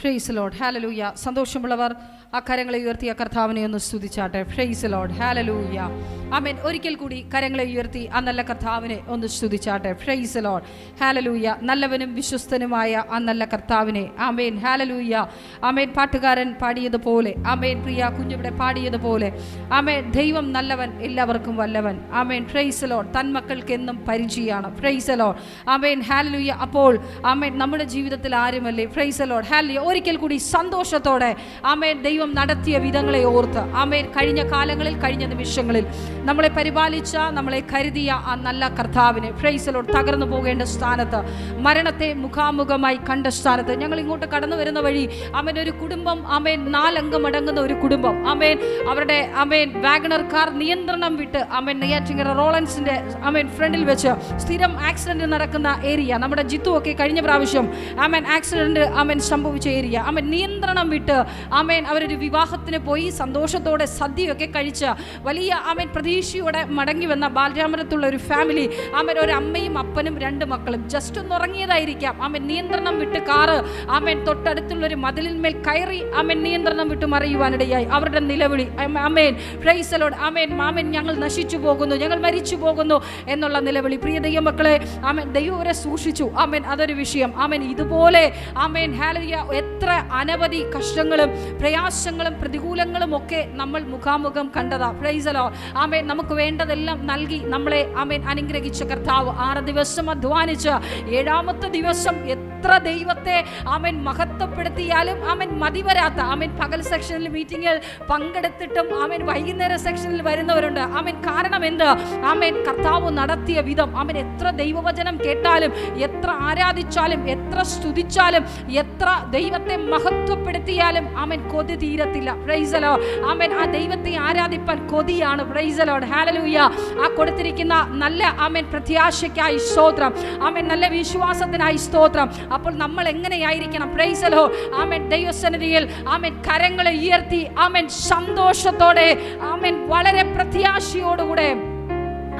Price Lord, hallelujah. സന്തോഷമുള്ളവർ ആ കരങ്ങളെ ഉയർത്തി ആ കർത്താവിനെ ഒന്ന് സ്തുതിച്ചാട്ടെ. പ്രൈസ് ലോർഡ്, ഹല്ലേലൂയ. ആമേൻ. ഒരിക്കൽ കൂടി കരങ്ങളെ ഉയർത്തി ആ നല്ല കർത്താവിനെ ഒന്ന് സ്തുതിച്ചാട്ടെ. Praise Lord, hallelujah. നല്ലവനും വിശ്വസ്തനുമായ ആ നല്ല കർത്താവിനെ, ആമേൻ, ഹല്ലേലൂയ. ആമേൻ. പാട്ടുകാരൻ പാടിയതുപോലെ, ആമേൻ, പ്രിയ കുഞ്ഞിവിടെ പാടിയതുപോലെ, ആമേൻ, ദൈവം നല്ലവൻ, എല്ലാവർക്കും വല്ലവൻ. ആമേൻ. Price Lord. തന്മക്കൾക്ക് എന്നും പരിചയമാണ്. പ്രൈസ് ലോർഡ്, ആമേൻ, ഹല്ലേലൂയ. അപ്പോൾ ആമേൻ, നമ്മുടെ ജീവിതത്തിൽ ആരുമല്ലേ. Price Lord, hallelujah. ഒരിക്കൽ കൂടി സന്തോഷത്തോടെ ആമേൻ, ദൈവം നടത്തിയ വിധങ്ങളെ ഓർത്ത്, ആമേൻ, കഴിഞ്ഞ കാലങ്ങളിൽ, കഴിഞ്ഞ നിമിഷങ്ങളിൽ നമ്മളെ പരിപാലിച്ച, നമ്മളെ കരുതിയ ആ നല്ല കർത്താവിനെ, പ്രൈസ് ലോർഡ്, തകർന്നു പോകേണ്ട സ്ഥാനത്ത്, മരണത്തെ മുഖാമുഖമായി കണ്ട സ്ഥാനത്ത്, ഞങ്ങൾ ഇങ്ങോട്ട് കടന്നു വരുന്ന വഴി ആമേൻ, ഒരു കുടുംബം, ആമേൻ, 4 അംഗം അടങ്ങുന്ന ഒരു കുടുംബം, ആമേൻ, അവരുടെ ആമേൻ വാഗണർ കാർ നിയന്ത്രണം വിട്ട്, ആമേൻ, നെയ്യാറ്റിൻകര റോളൻസിന്റെ ആമേൻ ഫ്രണ്ടിൽ വെച്ച് സ്ഥിരം ആക്സിഡന്റ് നടക്കുന്ന ഏരിയ, നമ്മുടെ ജിത്തു ഒക്കെ കഴിഞ്ഞ പ്രാവശ്യം ആമേൻ ആക്സിഡന്റ് ആമേൻ സംഭവിച്ച ഏരിയ, ആമേൻ, നിയന്ത്രണം വിട്ട് ആമേൻ അവരൊരു വിവാഹത്തിന് പോയി സന്തോഷത്തോടെ സദ്യയൊക്കെ കഴിച്ച് വലിയ ആമേൻ പ്രതീക്ഷയോടെ മടങ്ങി വന്ന ബാലരാമരത്തുള്ള ഒരു ഫാമിലി, ആമേൻ, ഒരു അമ്മയും അപ്പനും 2 മക്കളും ജസ്റ്റ് ഒന്ന് ഉറങ്ങിയതായിരിക്കാം. ആമേൻ, നിയന്ത്രണം വിട്ട് കാറ് ആമേൻ തൊട്ടടുത്തുള്ള ഒരു മതിലിന്മേൽ കയറി ആമേൻ നിയന്ത്രണം വിട്ട് മറിയുവാനിടയായി. അവരുടെ നിലവിളി, ആമേൻ, പ്രൈസ് ലോർഡ്, ആമേൻ, ആമേൻ, ഞങ്ങൾ നശിച്ചു പോകുന്നു, ഞങ്ങൾ മരിച്ചു പോകുന്നു എന്നുള്ള നിലവിളി. പ്രിയ ദൈവമക്കളെ, ആമേൻ, ദൈവം അവരെ സൂക്ഷിച്ചു. ആമേൻ, അതൊരു വിഷയം. ആമേൻ, ഇതുപോലെ ആമേൻ, ഹല്ലേലൂയ, എത്ര അനവധി കഷ്ടങ്ങളും പ്രയാസങ്ങളും പ്രതികൂലങ്ങളും ഒക്കെ നമ്മൾ മുഖാമുഖം കണ്ടതാ. പ്രൈസ് ലോർഡ്, ആമേൻ. നമുക്ക് വേണ്ടതെല്ലാം നൽകി നമ്മളെ ആമേൻ അനുഗ്രഹിച്ച കർത്താവ് 6 ദിവസം അധ്വാനിച്ച് 7ാമത്തെ ദിവസം എത്ര ദൈവത്തെ ആമേൻ മഹത്വപ്പെടുത്തിയാലും ആമേൻ മതിവരാത്ത, ആമേൻ, പകൽ സെക്ഷനിൽ മീറ്റിംഗിൽ പങ്കെടുത്തിട്ടും ആമേൻ വൈകുന്നേര സെക്ഷനിൽ വരുന്നവരുണ്ട്. ആമേൻ, കാരണം എന്ത്? ആമേൻ, കർത്താവ് നടത്തിയ വിധം. ആമേൻ, എത്ര ദൈവവചനം കേട്ടാലും, എത്ര ആരാധിച്ചാലും, എത്ര സ്തുതിച്ചാലും, എത്ര ദൈവത്തെ മഹത്വപ്പെടുത്തിയാലും ആമേൻ കൊതി തീരത്തില്ല. പ്രൈസ് ലോർഡ്, ആമേൻ. ആ ദൈവത്തെ ആരാധിപ്പാൻ കൊതിയാണ്. പ്രൈസ് ലോർഡ്, ഹല്ലേലൂയ. ആ കൊടുത്തിരിക്കുന്ന നല്ല ആമേൻ പ്രത്യാശയ്ക്കായി സ്തോത്രം. ആമേൻ, നല്ല വിശ്വാസത്തിനായി സ്തോത്രം. അപ്പോൾ നമ്മൾ എങ്ങനെയായിരിക്കണം? പ്രൈസ് ലോർഡ്, ആമേൻ, ദൈവസന്നിധിയിൽ ആമേൻ കരങ്ങളെ ഉയർത്തി ആമേൻ സന്തോഷത്തോടെ ആമേൻ വളരെ പ്രത്യാശയോടുകൂടെ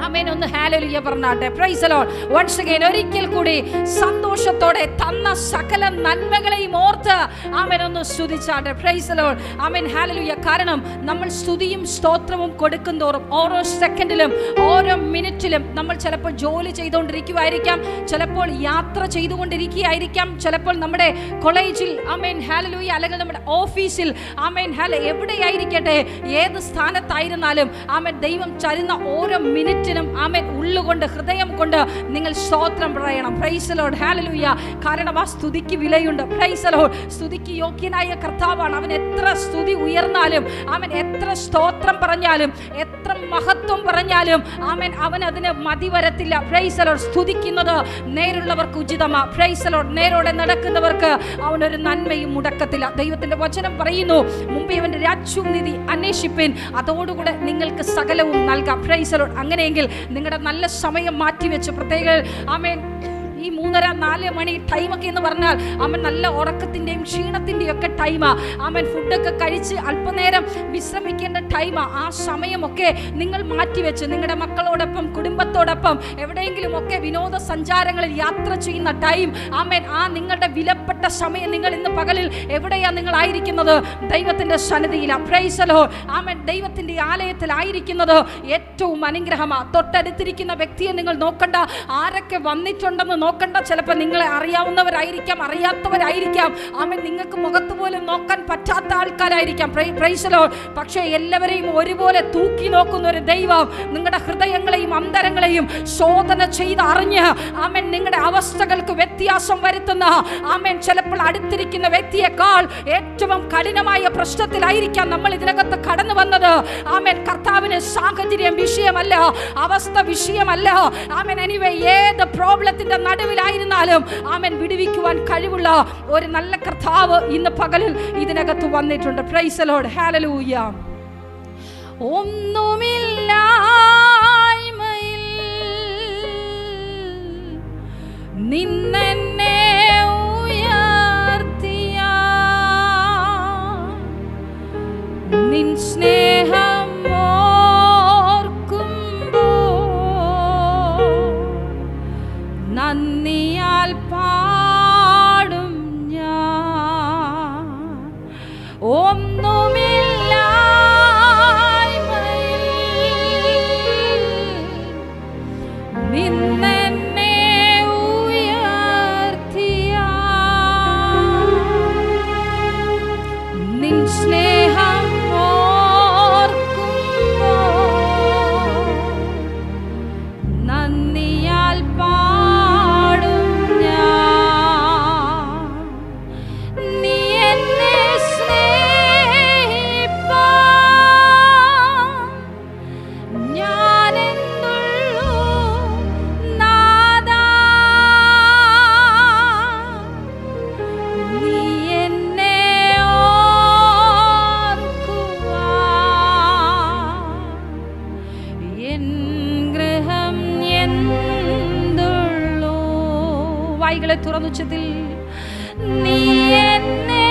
ആമേൻ ഒന്ന് ഹല്ലേലൂയ പറഞ്ഞാട്ടെ. Praise Lord. വൺസ് അഗൈൻ, ഒരിക്കൽ കൂടി സന്തോഷത്തോടെ തന്ന സകല നന്മകളെയും ഓർത്ത് ആമേൻ ഒന്ന് സ്തുതിച്ചാട്ടെ. പ്രൈസ് ലോർഡ്, ആമേൻ, ഹല്ലേലൂയ. കാരണം നമ്മൾ സ്തുതിയും സ്തോത്രവും കൊടുക്കും തോറും ഓരോ സെക്കൻഡിലും ഓരോ മിനിറ്റിലും നമ്മൾ ചിലപ്പോൾ ജോലി ചെയ്തുകൊണ്ടിരിക്കുമായിരിക്കാം, ചിലപ്പോൾ യാത്ര ചെയ്തുകൊണ്ടിരിക്കുകയായിരിക്കാം, ചിലപ്പോൾ നമ്മുടെ കോളേജിൽ ആമേൻ, ഹല്ലേലൂയ, അല്ലെങ്കിൽ നമ്മുടെ ഓഫീസിൽ ആമേൻ, ഹല്ലേലൂയ, എവിടെയായിരിക്കട്ടെ, ഏത് സ്ഥാനത്തായിരുന്നാലും ആമേൻ, ദൈവം തരുന്ന ഓരോ മിനിറ്റ് ആമേൻ ഉള്ളുകൊണ്ട്, ഹൃദയം കൊണ്ട് നിങ്ങൾ സ്തോത്രം പറയണം. Praise Lord, hallelujah. കാരണം ആ സ്തുതിക്ക് വിലയുണ്ട്. Praise Lord. സ്തുതിക്ക് യോഗ്യനായ കർത്താവാണ്. അവൻ എത്ര സ്തുതി ഉയർന്നാലും, അവൻ എത്ര സ്തോത്രം പറഞ്ഞാലും, എത്ര മഹത്വം പറഞ്ഞാലും ആമേൻ അവൻ അതിന് മതി വരത്തില്ല. Praise Lord. സ്തുതിക്കുന്നത് നേരുള്ളവർക്ക് ഉചിതമാ. Praise Lord. നേരോടെ നടക്കുന്നവർക്ക് അവനൊരു നന്മയും മുടക്കത്തില്ല. ദൈവത്തിന്റെ വചനം പറയുന്നു, മുമ്പേ അവന്റെ രാജ്യവും നീതി അന്വേഷിപ്പിൻ, അതോടുകൂടെ നിങ്ങൾക്ക് സകലവും നൽകാം. Praise Lord. അങ്ങനെയെങ്കിൽ നിങ്ങളുടെ നല്ല സമയം മാറ്റിവെച്ച്, പ്രത്യേക ആമേൻ ഈ 3:30-4 മണി ടൈമൊക്കെ എന്ന് പറഞ്ഞാൽ ആമൻ നല്ല ഉറക്കത്തിൻ്റെയും ക്ഷീണത്തിൻ്റെയും ഒക്കെ ടൈമാ. ആമൻ ഫുഡൊക്കെ കഴിച്ച് അല്പനേരം വിശ്രമിക്കേണ്ട ടൈമാ. ആ സമയമൊക്കെ നിങ്ങൾ മാറ്റിവെച്ച് നിങ്ങളുടെ മക്കളോടൊപ്പം, കുടുംബത്തോടൊപ്പം എവിടെയെങ്കിലും ഒക്കെ വിനോദസഞ്ചാരങ്ങളിൽ യാത്ര ചെയ്യുന്ന ടൈം, ആമേൻ, ആ നിങ്ങളുടെ വിലപ്പെട്ട സമയം നിങ്ങൾ ഇന്ന് പകലിൽ എവിടെയാണ് നിങ്ങളായിരിക്കുന്നത്? ദൈവത്തിൻ്റെ സന്നിധിയിലാണ്. Price Lord. ആമേൻ, ദൈവത്തിൻ്റെ ആലയത്തിലായിരിക്കുന്നത് ഏറ്റവും അനുഗ്രഹമാണ്. തൊട്ടടുത്തിരിക്കുന്ന വ്യക്തിയെ നിങ്ങൾ നോക്കണ്ട, ആരൊക്കെ വന്നിട്ടുണ്ടെന്ന് നോക്കണ്ട. ചിലപ്പോൾ നിങ്ങളെ അറിയാവുന്നവരായിരിക്കാം, അറിയാത്തവരായിരിക്കാം, ആമേൻ, നിങ്ങൾക്ക് മുഖത്ത് പോലും നോക്കാൻ പറ്റാത്ത ആൾക്കാരായിരിക്കാം. Price Lord. പക്ഷേ എല്ലാവരെയും ഒരുപോലെ തൂക്കി നോക്കുന്ന ഒരു ദൈവം നിങ്ങളുടെ ഹൃദയങ്ങളെയും അന്തരങ്ങളെയും ശോധന ചെയ്ത് അറിഞ്ഞ് ആമേൻ നിങ്ങളുടെ അവസ്ഥകൾക്ക് വ്യത്യാസം വരുത്തുന്ന, ആമേൻ, ചിലപ്പോൾ അടുത്തിരിക്കുന്ന വ്യക്തിയേക്കാൾ ഏറ്റവും കഠിനമായ പ്രശ്നത്തിലായിരിക്കാം നമ്മൾ ഇതിനകത്ത് കടന്നു വന്നത്. ആമേൻ, കർത്താവിന് സാഹചര്യം വിഷയമല്ല, അവസ്ഥ വിഷയമല്ല. ആമേൻ, എനിവേ, ഏത് പ്രോബ്ലത്തിന്റെ നടുവിലായിരുന്നാലും ആമേൻ വിടുവിക്കുവാൻ കഴിവുള്ള ഒരു നല്ല കർത്താവ് ഇന്ന് പകലിൽ ഇതിനകത്ത് വന്നിട്ടുണ്ട്. പ്രൈസ് ലോർഡ്, ഹല്ലേലൂയ. ഒന്നുമില്ലായ്മയിൽ നിന്നെ ഉയർത്തിയ നിൻ സ്നേഹം ഓർക്കുമ്പോൾ നന്ദിയാൽ പാടും ഞാൻ. ഉച്ചത്തിൽ നീ എന്നെ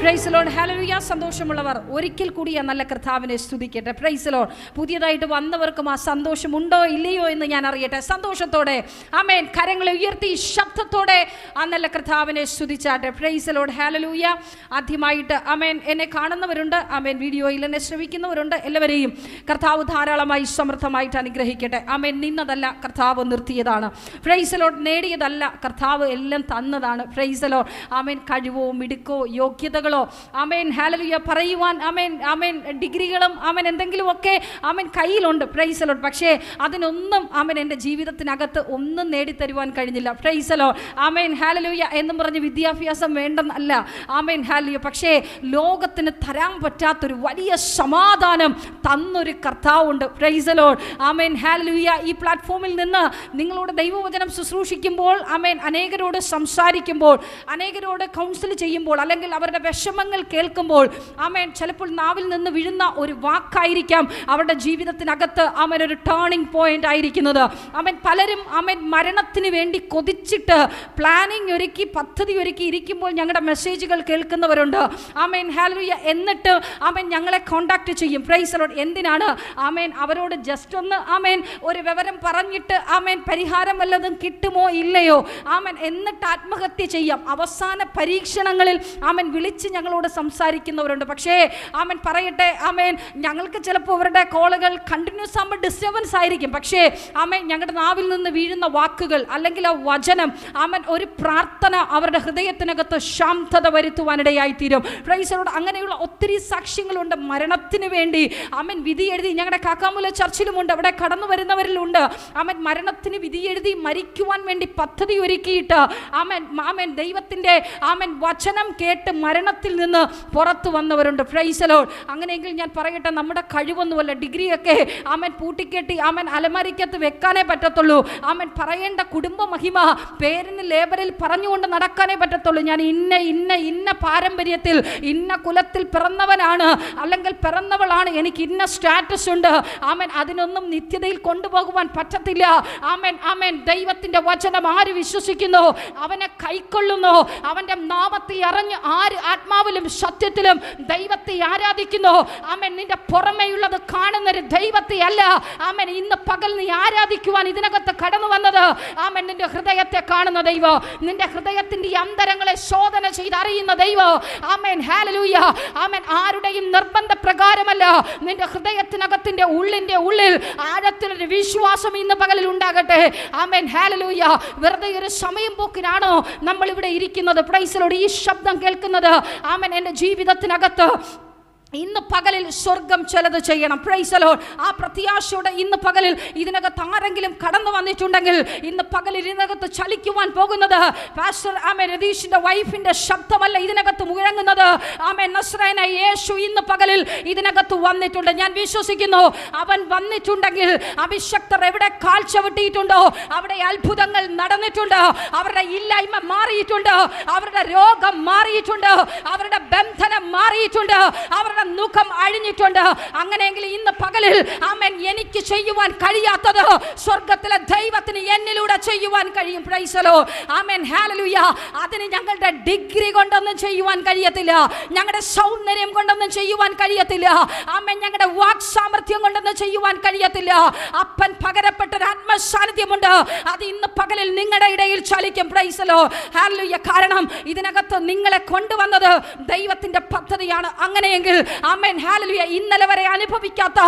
പ്രൈസ് ലോർഡ്, ഹല്ലേലൂയ. സന്തോഷമുള്ളവർ ഒരിക്കൽ കൂടി ആ നല്ല കർത്താവിനെ സ്തുതിക്കട്ടെ. Praise Lord. പുതിയതായിട്ട് വന്നവർക്കും ആ സന്തോഷം ഉണ്ടോ ഇല്ലയോ എന്ന് ഞാൻ അറിയട്ടെ. സന്തോഷത്തോടെ ആമേൻ കരങ്ങളെ ഉയർത്തി ശബ്ദത്തോടെ ആ നല്ല കർത്താവിനെ സ്തുതിച്ചാട്ടെ. Praise Lord, hallelujah. ആദ്യമായിട്ട് ആമേൻ എന്നെ കാണുന്നവരുണ്ട്, ആമേൻ വീഡിയോയിൽ എന്നെ ശ്രവിക്കുന്നവരുണ്ട്. എല്ലാവരെയും കർത്താവ് ധാരാളമായി സമൃദ്ധമായിട്ട് അനുഗ്രഹിക്കട്ടെ. ആമേൻ നിന്നതല്ല കർത്താവ് നിർത്തിയതാണ്. Praise Lord. നേടിയതല്ല കർത്താവ് എല്ലാം തന്നതാണ്. Praise Lord. ആമേൻ കഴിവോ മിടുക്കോ യോഗ്യതകളോ ആമേൻ ഹല്ലേലൂയ പറയുവാൻ ആമേൻ ആമേൻ ഡിഗ്രികളും ആമേൻ എന്തെങ്കിലുമൊക്കെ ആമേൻ കയ്യിലുണ്ട്. Praise Lord. പക്ഷേ അതിനൊന്നും ആമേൻ എൻ്റെ ജീവിതത്തിനകത്ത് ഒന്നും നേടിത്തരുവാൻ കഴിഞ്ഞില്ല. Price Lord. ആമേൻ ഹല്ലേലൂയ എന്നും പറഞ്ഞ് വിദ്യാഭ്യാസം വേണ്ടെന്നല്ല. Amen hallelujah. പക്ഷേ ലോകത്തിന് തരാൻ പറ്റാത്തൊരു വലിയ സമാധാനം തന്നൊരു കർത്താവുണ്ട്. Praise Lord. ആമേൻ ഹല്ലേലൂയ. ഈ പ്ലാറ്റ്ഫോമിൽ നിന്ന് നിങ്ങളോട് ദൈവവചനം ശുശ്രൂഷിക്കുമ്പോൾ ആമേൻ അനേകരോട് സംസാരിക്കുമ്പോൾ അനേകരോട് കൗൺസിൽ ചെയ്യുമ്പോൾ അല്ലെങ്കിൽ അവരുടെ വിഷമങ്ങൾ കേൾക്കുമ്പോൾ ആമേൻ ചിലപ്പോൾ നാവിൽ നിന്ന് വീഴുന്ന ഒരു വാക്കായിരിക്കാം അവരുടെ ജീവിതത്തിനകത്ത് ആമേൻ ഒരു ടേണിംഗ് പോയിന്റ് ആയിരിക്കുന്നത്. ആമേൻ പലരും ആമേൻ മരണത്തിന് വേണ്ടി കൊതിച്ചിട്ട് പ്ലാനിങ് ഒരുക്കി പദ്ധതി ഒരുക്കി ഇരിക്കുമ്പോൾ ഞങ്ങളുടെ മെസ്സേജുകൾ കേൾക്കുന്നവരുണ്ട്. Amen hallelujah. എന്നിട്ട് ആമേൻ ഞങ്ങളെ കോണ്ടാക്ട് ചെയ്യും. Price the Lord. എന്തിനാണ്? ആമേൻ അവരോട് ജസ്റ്റ് ഒന്ന് ആമേൻ ഒരു വിവരം പറഞ്ഞിട്ട് ആമേൻ പരിഹാരം വല്ലതും കിട്ടുമോ ഇല്ലയോ ആമേൻ എന്നിട്ട് ആത്മഹത്യ ചെയ്യാം. അവസാന പരീക്ഷണങ്ങളിൽ ആമേൻ വിളിച്ച് ഞങ്ങളോട് സംസാരിക്കുന്നവരുണ്ട്. പക്ഷേ ആമേൻ പറയട്ടെ, ആമേൻ ഞങ്ങൾക്ക് ചിലപ്പോൾ അവരുടെ കോളുകൾ കണ്ടിന്യൂസ് ആകുമ്പോൾ ഡിസ്റ്റർബൻസ് ആയിരിക്കും. പക്ഷേ ആമേൻ ഞങ്ങളുടെ നാവിൽ നിന്ന് വീഴുന്ന വാക്കുകൾ അല്ലെങ്കിൽ ആ വചനം ആമേൻ ഒരു പ്രാർത്ഥന അവരുടെ ഹൃദയത്തിനകത്ത് ശാന്തത വരുത്തുവാനിടയായി തീരും. Praise the Lord. അങ്ങനെയുള്ള ഒത്തിരി സാക്ഷ്യങ്ങളുണ്ട്. മരണത്തിന് വേണ്ടി ആമേൻ വിധി എഴുതി ഞങ്ങളുടെ കാക്കാമൂല ചർച്ചിലുമുണ്ട്, അവിടെ കടന്നു വരുന്നവരിലുണ്ട്. ആമേൻ മരണത്തിന് വിധി എഴുതി മരിക്കുവാൻ വേണ്ടി പദ്ധതി ഒരുക്കിയിട്ട് ആമേൻ ആമേൻ ദൈവത്തിൻ്റെ ആമേൻ വചനം കേട്ട് മരണത്തിന് കുടുംബത്തിൽ നിന്ന് പുറത്തു വന്നവരുണ്ട്. Price the Lord. അങ്ങനെയെങ്കിൽ ഞാൻ പറയട്ടെ, നമ്മുടെ കഴിവൊന്നുമല്ല, ഡിഗ്രിയൊക്കെ ആമൻ പൂട്ടിക്കെട്ടി ആമൻ അലമാരിക്കകത്ത് വെക്കാനേ പറ്റത്തുള്ളൂ. ആമൻ പറയേണ്ട കുടുംബ മഹിമ പേരിന് ലേബലിൽ പറഞ്ഞുകൊണ്ട് നടക്കാനേ പറ്റത്തുള്ളൂ. ഞാൻ ഇന്ന ഇന്ന ഇന്ന പാരമ്പര്യത്തിൽ ഇന്ന കുലത്തിൽ പിറന്നവനാണ്, അല്ലെങ്കിൽ പിറന്നവളാണ്, എനിക്ക് ഇന്ന സ്റ്റാറ്റസ് ഉണ്ട്. ആമൻ അതിനൊന്നും നിത്യതയിൽ കൊണ്ടുപോകുവാൻ പറ്റത്തില്ല. ആമൻ ആമൻ. ദൈവത്തിൻ്റെ വചനം ആര് വിശ്വസിക്കുന്നു, അവനെ കൈക്കൊള്ളുന്നു, അവൻ്റെ നാമത്തെ അറിഞ്ഞ് ആര് ആത്മാവിലും സത്യത്തിലും ദൈവത്തെ ആരാധിക്കുന്നു, ആമൻ, നിന്റെ പുറമേയുള്ളത് കാണുന്നൊരു ദൈവത്തെ അല്ല, ആമൻ, ഇന്ന് പകൽ നീ ആരാധിക്കുവാൻ ഇതിനകത്ത് കടന്നു വന്നത്, ആമൻ, നിന്റെ ഹൃദയത്തെ കാണുന്ന ദൈവം, നിന്റെ ഹൃദയത്തിൻ്റെ അന്തരങ്ങളെ ശോധന ചെയ്ത് അറിയുന്ന ദൈവം. ആമൻ, ഹല്ലേലൂയ. ആമൻ. ആരുടെയും നിർബന്ധ പ്രകാരമല്ല, നിന്റെ ഹൃദയത്തിനകത്തിൻ്റെ ഉള്ളിൽ ആഴത്തിലൊരു വിശ്വാസം ഇന്ന് പകലിൽ ഉണ്ടാകട്ടെ. ആമൻ, ഹല്ലേലൂയ. വെറുതെ ഒരു സമയം പോക്കിനാണോ നമ്മൾ ഇവിടെ ഇരിക്കുന്നത്? Price the Lord. ഈ ശബ്ദം കേൾക്കുന്നത് ആമൻ എൻ്റെ ജീവിതത്തിനകത്ത് ഇന്ന് പകലിൽ സ്വർഗം ചിലത് ചെയ്യണം. Praise the Lord. ആ പ്രത്യാശയോടെ ഇന്ന് പകലിൽ ഇതിനകത്ത് ആരെങ്കിലും കടന്നു വന്നിട്ടുണ്ടെങ്കിൽ ഇന്ന് പകലിൽ ഇതിനകത്ത് ചലിക്കുവാൻ പോകുന്നത് പാസ്റ്റർ ആമൻ രതീഷിന്റെ വൈഫിന്റെ ശബ്ദമല്ല ഇതിനകത്ത് മുഴങ്ങുന്നത്. ആമൻ, നസ്രായനായ യേശു ഇന്ന് പകലിൽ ഇതിനകത്ത് വന്നിട്ടുണ്ട്. ഞാൻ വിശ്വസിക്കുന്നു അവൻ വന്നിട്ടുണ്ടെങ്കിൽ അഭിഷക്തർ എവിടെ കാൽ ചവിട്ടിയിട്ടുണ്ടോ അവിടെ അത്ഭുതങ്ങൾ നടന്നിട്ടുണ്ട്. അവരുടെ ഇല്ലായ്മ മാറിയിട്ടുണ്ട്, അവരുടെ രോഗം മാറിയിട്ടുണ്ട്, അവരുടെ ബന്ധനം മാറിയിട്ടുണ്ട്, അവരുടെ മുഖം അഴിഞ്ഞിട്ടുണ്ട്. അങ്ങനെയെങ്കിൽ ഇന്ന് പകലിൽ ആമേൻ എനിക്ക് ചെയ്യുവാൻ കഴിയാത്തത് സ്വർഗ്ഗത്തിലെ ദൈവത്തിന് എന്നിലൂടെ ചെയ്യുവാൻ കഴിയും. Praise the Lord. ആമേൻ, ഹല്ലേലൂയ. അതിന് ഞങ്ങളുടെ ഡിഗ്രി കൊണ്ടൊന്നും ചെയ്യുവാൻ കഴിയത്തില്ല, ഞങ്ങളുടെ സൗന്ദര്യം കൊണ്ടൊന്നും ചെയ്യുവാൻ കഴിയത്തില്ല, ആമേൻ, ഞങ്ങളുടെ വാക് സാമർത്ഥ്യം കൊണ്ടൊന്നും ചെയ്യുവാൻ കഴിയത്തില്ല. അപ്പൻ പകരപ്പെട്ട ഒരു ആത്മസാന്നിധ്യമുണ്ട്, അത് ഇന്ന് പകലിൽ നിങ്ങളുടെ ഇടയിൽ ചലിക്കും. Praise the Lord. ഹല്ലേലൂയ. കാരണം ഇതിനകത്ത് നിങ്ങളെ കൊണ്ടുവന്നത് ദൈവത്തിന്റെ പദ്ധതിയാണ്. അങ്ങനെയെങ്കിൽ ആമേൻ, ഹല്ലേലൂയ, ഇന്നലെ വരെ അനുഭവിക്കാത്ത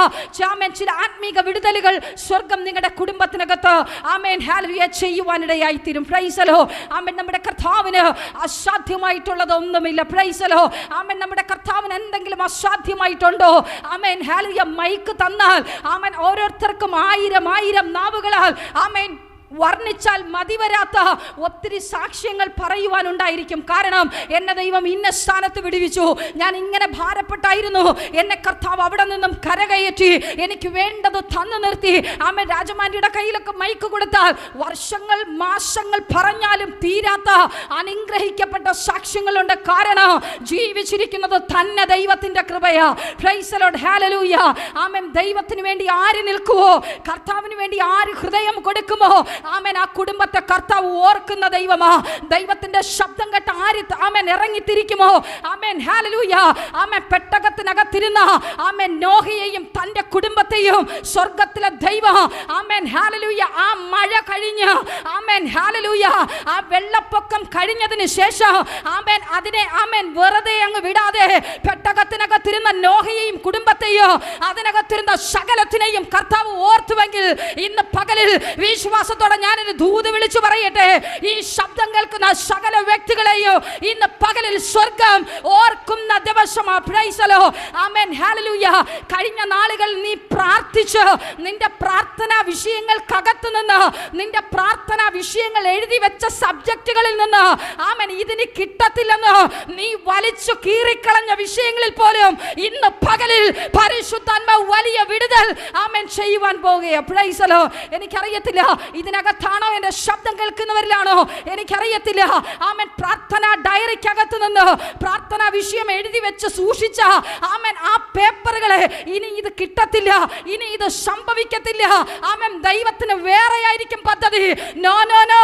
ആമേൻ ചില ആത്മീക വിടുതലുകൾ സ്വർഗം നിങ്ങളുടെ കുടുംബത്തിനകത്ത് ആമേൻ, ഹല്ലേലൂയ, ചെയ്യുവാനിടയായി തീരും. Praise the Lord. ആമേൻ. നമ്മുടെ കർത്താവിന് അസാധ്യമായിട്ടുള്ളതൊന്നുമില്ല. Praise the Lord. ആമേൻ. നമ്മുടെ കർത്താവിന് എന്തെങ്കിലും അസാധ്യമായിട്ടുണ്ടോ? ആമേൻ, ഹല്ലേലൂയ. മൈക്ക് തന്നാൽ ആമേൻ ഓരോരുത്തർക്കും ആയിരം നാവുകളാൽ ആമേൻ വർണ്ണിച്ചാൽ മതിവരാത്ത ഒത്തിരി സാക്ഷ്യങ്ങൾ പറയുവാനുണ്ടായിരിക്കും. കാരണം എന്നെ ദൈവം ഇന്ന സ്ഥാനത്ത് വിടുവിച്ചു, ഞാൻ ഇങ്ങനെ ഭാരപ്പെട്ടായിരുന്നു, എന്നെ കർത്താവ് അവിടെ നിന്നും കരകയറ്റി, എനിക്ക് വേണ്ടത് തന്നു നിർത്തി. ആമേൻ. രാജമാൻ്റെ കയ്യിലൊക്കെ മൈക്ക് കൊടുത്താൽ വർഷങ്ങൾ മാസങ്ങൾ പറഞ്ഞാലും തീരാത്ത അനുഗ്രഹിക്കപ്പെട്ട സാക്ഷ്യങ്ങളുണ്ട്. കാരണം ജീവിച്ചിരിക്കുന്നത് തന്നെ ദൈവത്തിന്റെ കൃപയാ. Praise the Lord. ഹല്ലേലൂയ. ആമേൻ. ദൈവത്തിന് വേണ്ടി ആര് നിൽക്കുവോ, കർത്താവിന് വേണ്ടി ആര് ഹൃദയം കൊടുക്കുമോ, ആമേൻ, ആ കുടുംബത്തെ കർത്താവ് ഓർക്കുന്ന ദൈവമാ. ദൈവത്തിന്റെ ശബ്ദം കേട്ട് ആര് ആമേൻ ഇറങ്ങിത്തിരിക്കുമോ, ആമേൻ, ഹല്ലേലൂയ. ആമേൻ. പെട്ടകത്തിനകത്തിരുന്ന ആമേൻ നോഹയെയും തന്റെ കുടുംബത്തെയും സ്വർഗ്ഗത്തിലെ ദൈവം ആമേൻ, ഹല്ലേലൂയ, ആ മഴ കഴിഞ്ഞ് ആമേൻ, ഹല്ലേലൂയ, ആ വെള്ളപ്പൊക്കം കഴിഞ്ഞതിന് ശേഷം ആമേൻ അതിനെ ആമേൻ വെറുതെ അങ്ങ് വിടാതെ പെട്ടകത്തിനകത്തിരുന്ന നോഹയെയും കുടുംബത്തെയും അതിനകത്തിരുന്ന സകലത്തിനെയും കർത്താവ് ഓർത്തുവെങ്കിൽ ഇന്ന് പകലിൽ വിശ്വാസത്തോടെ ഞാനൊരു ദൂത് വിളിച്ചു പറയട്ടെ, ഈ ശബ്ദം കേൾക്കുന്ന സകല വ്യക്തികളെയും ഇന്ന് പകലിൽ സ്വർഗം ഓർക്കുന്ന ദിവസമാ. Praise the Lord. ആമേൻ, ഹല്ലേലൂയ. കഴിഞ്ഞ നാളുകൾ നീ പ്രാർത്ഥിച്ച് നിന്റെ പ്രാർത്ഥനാ വിഷയങ്ങൾക്കകത്ത് നിന്ന്, നിന്റെ പ്രാർത്ഥനാ വിഷയങ്ങൾ എഴുതി വെച്ച സബ്ജക്റ്റുകളിൽ നിന്ന് ആമേൻ ഇതിന് കിട്ടത്തില്ലെന്ന് നീ വലിച്ചു കീറിക്കളഞ്ഞ വിഷയങ്ങളിൽ പോലും ഇന്ന് പകലിൽ പരിശുദ്ധാത്മാവ് വലിയ വിടുതൽ ആമേൻ ചെയ്യുവാൻ പോകുകയാണ്. Price the Lord. എനിക്കറിയത്തില്ല ഇതിനകത്താണോ എൻ്റെ ശബ്ദം കേൾക്കുന്നവരിലാണോ എനിക്കറിയത്തില്ല. ആമേൻ. പ്രാർത്ഥന ഡയറിക്കകത്ത് നിന്ന് പ്രാർത്ഥനാ വിഷയം എഴുതി വെച്ച് സൂക്ഷിച്ച ആമേൻ ആ പേപ്പറുകളെ ഇനി ഇത് കിട്ടത്തില്ല, ഇനി ഇത് സംഭവിക്കത്തില്ല. ആമേൻ. ദൈവത്തിന് വേറെയായിരിക്കും പദ്ധതി. No no no.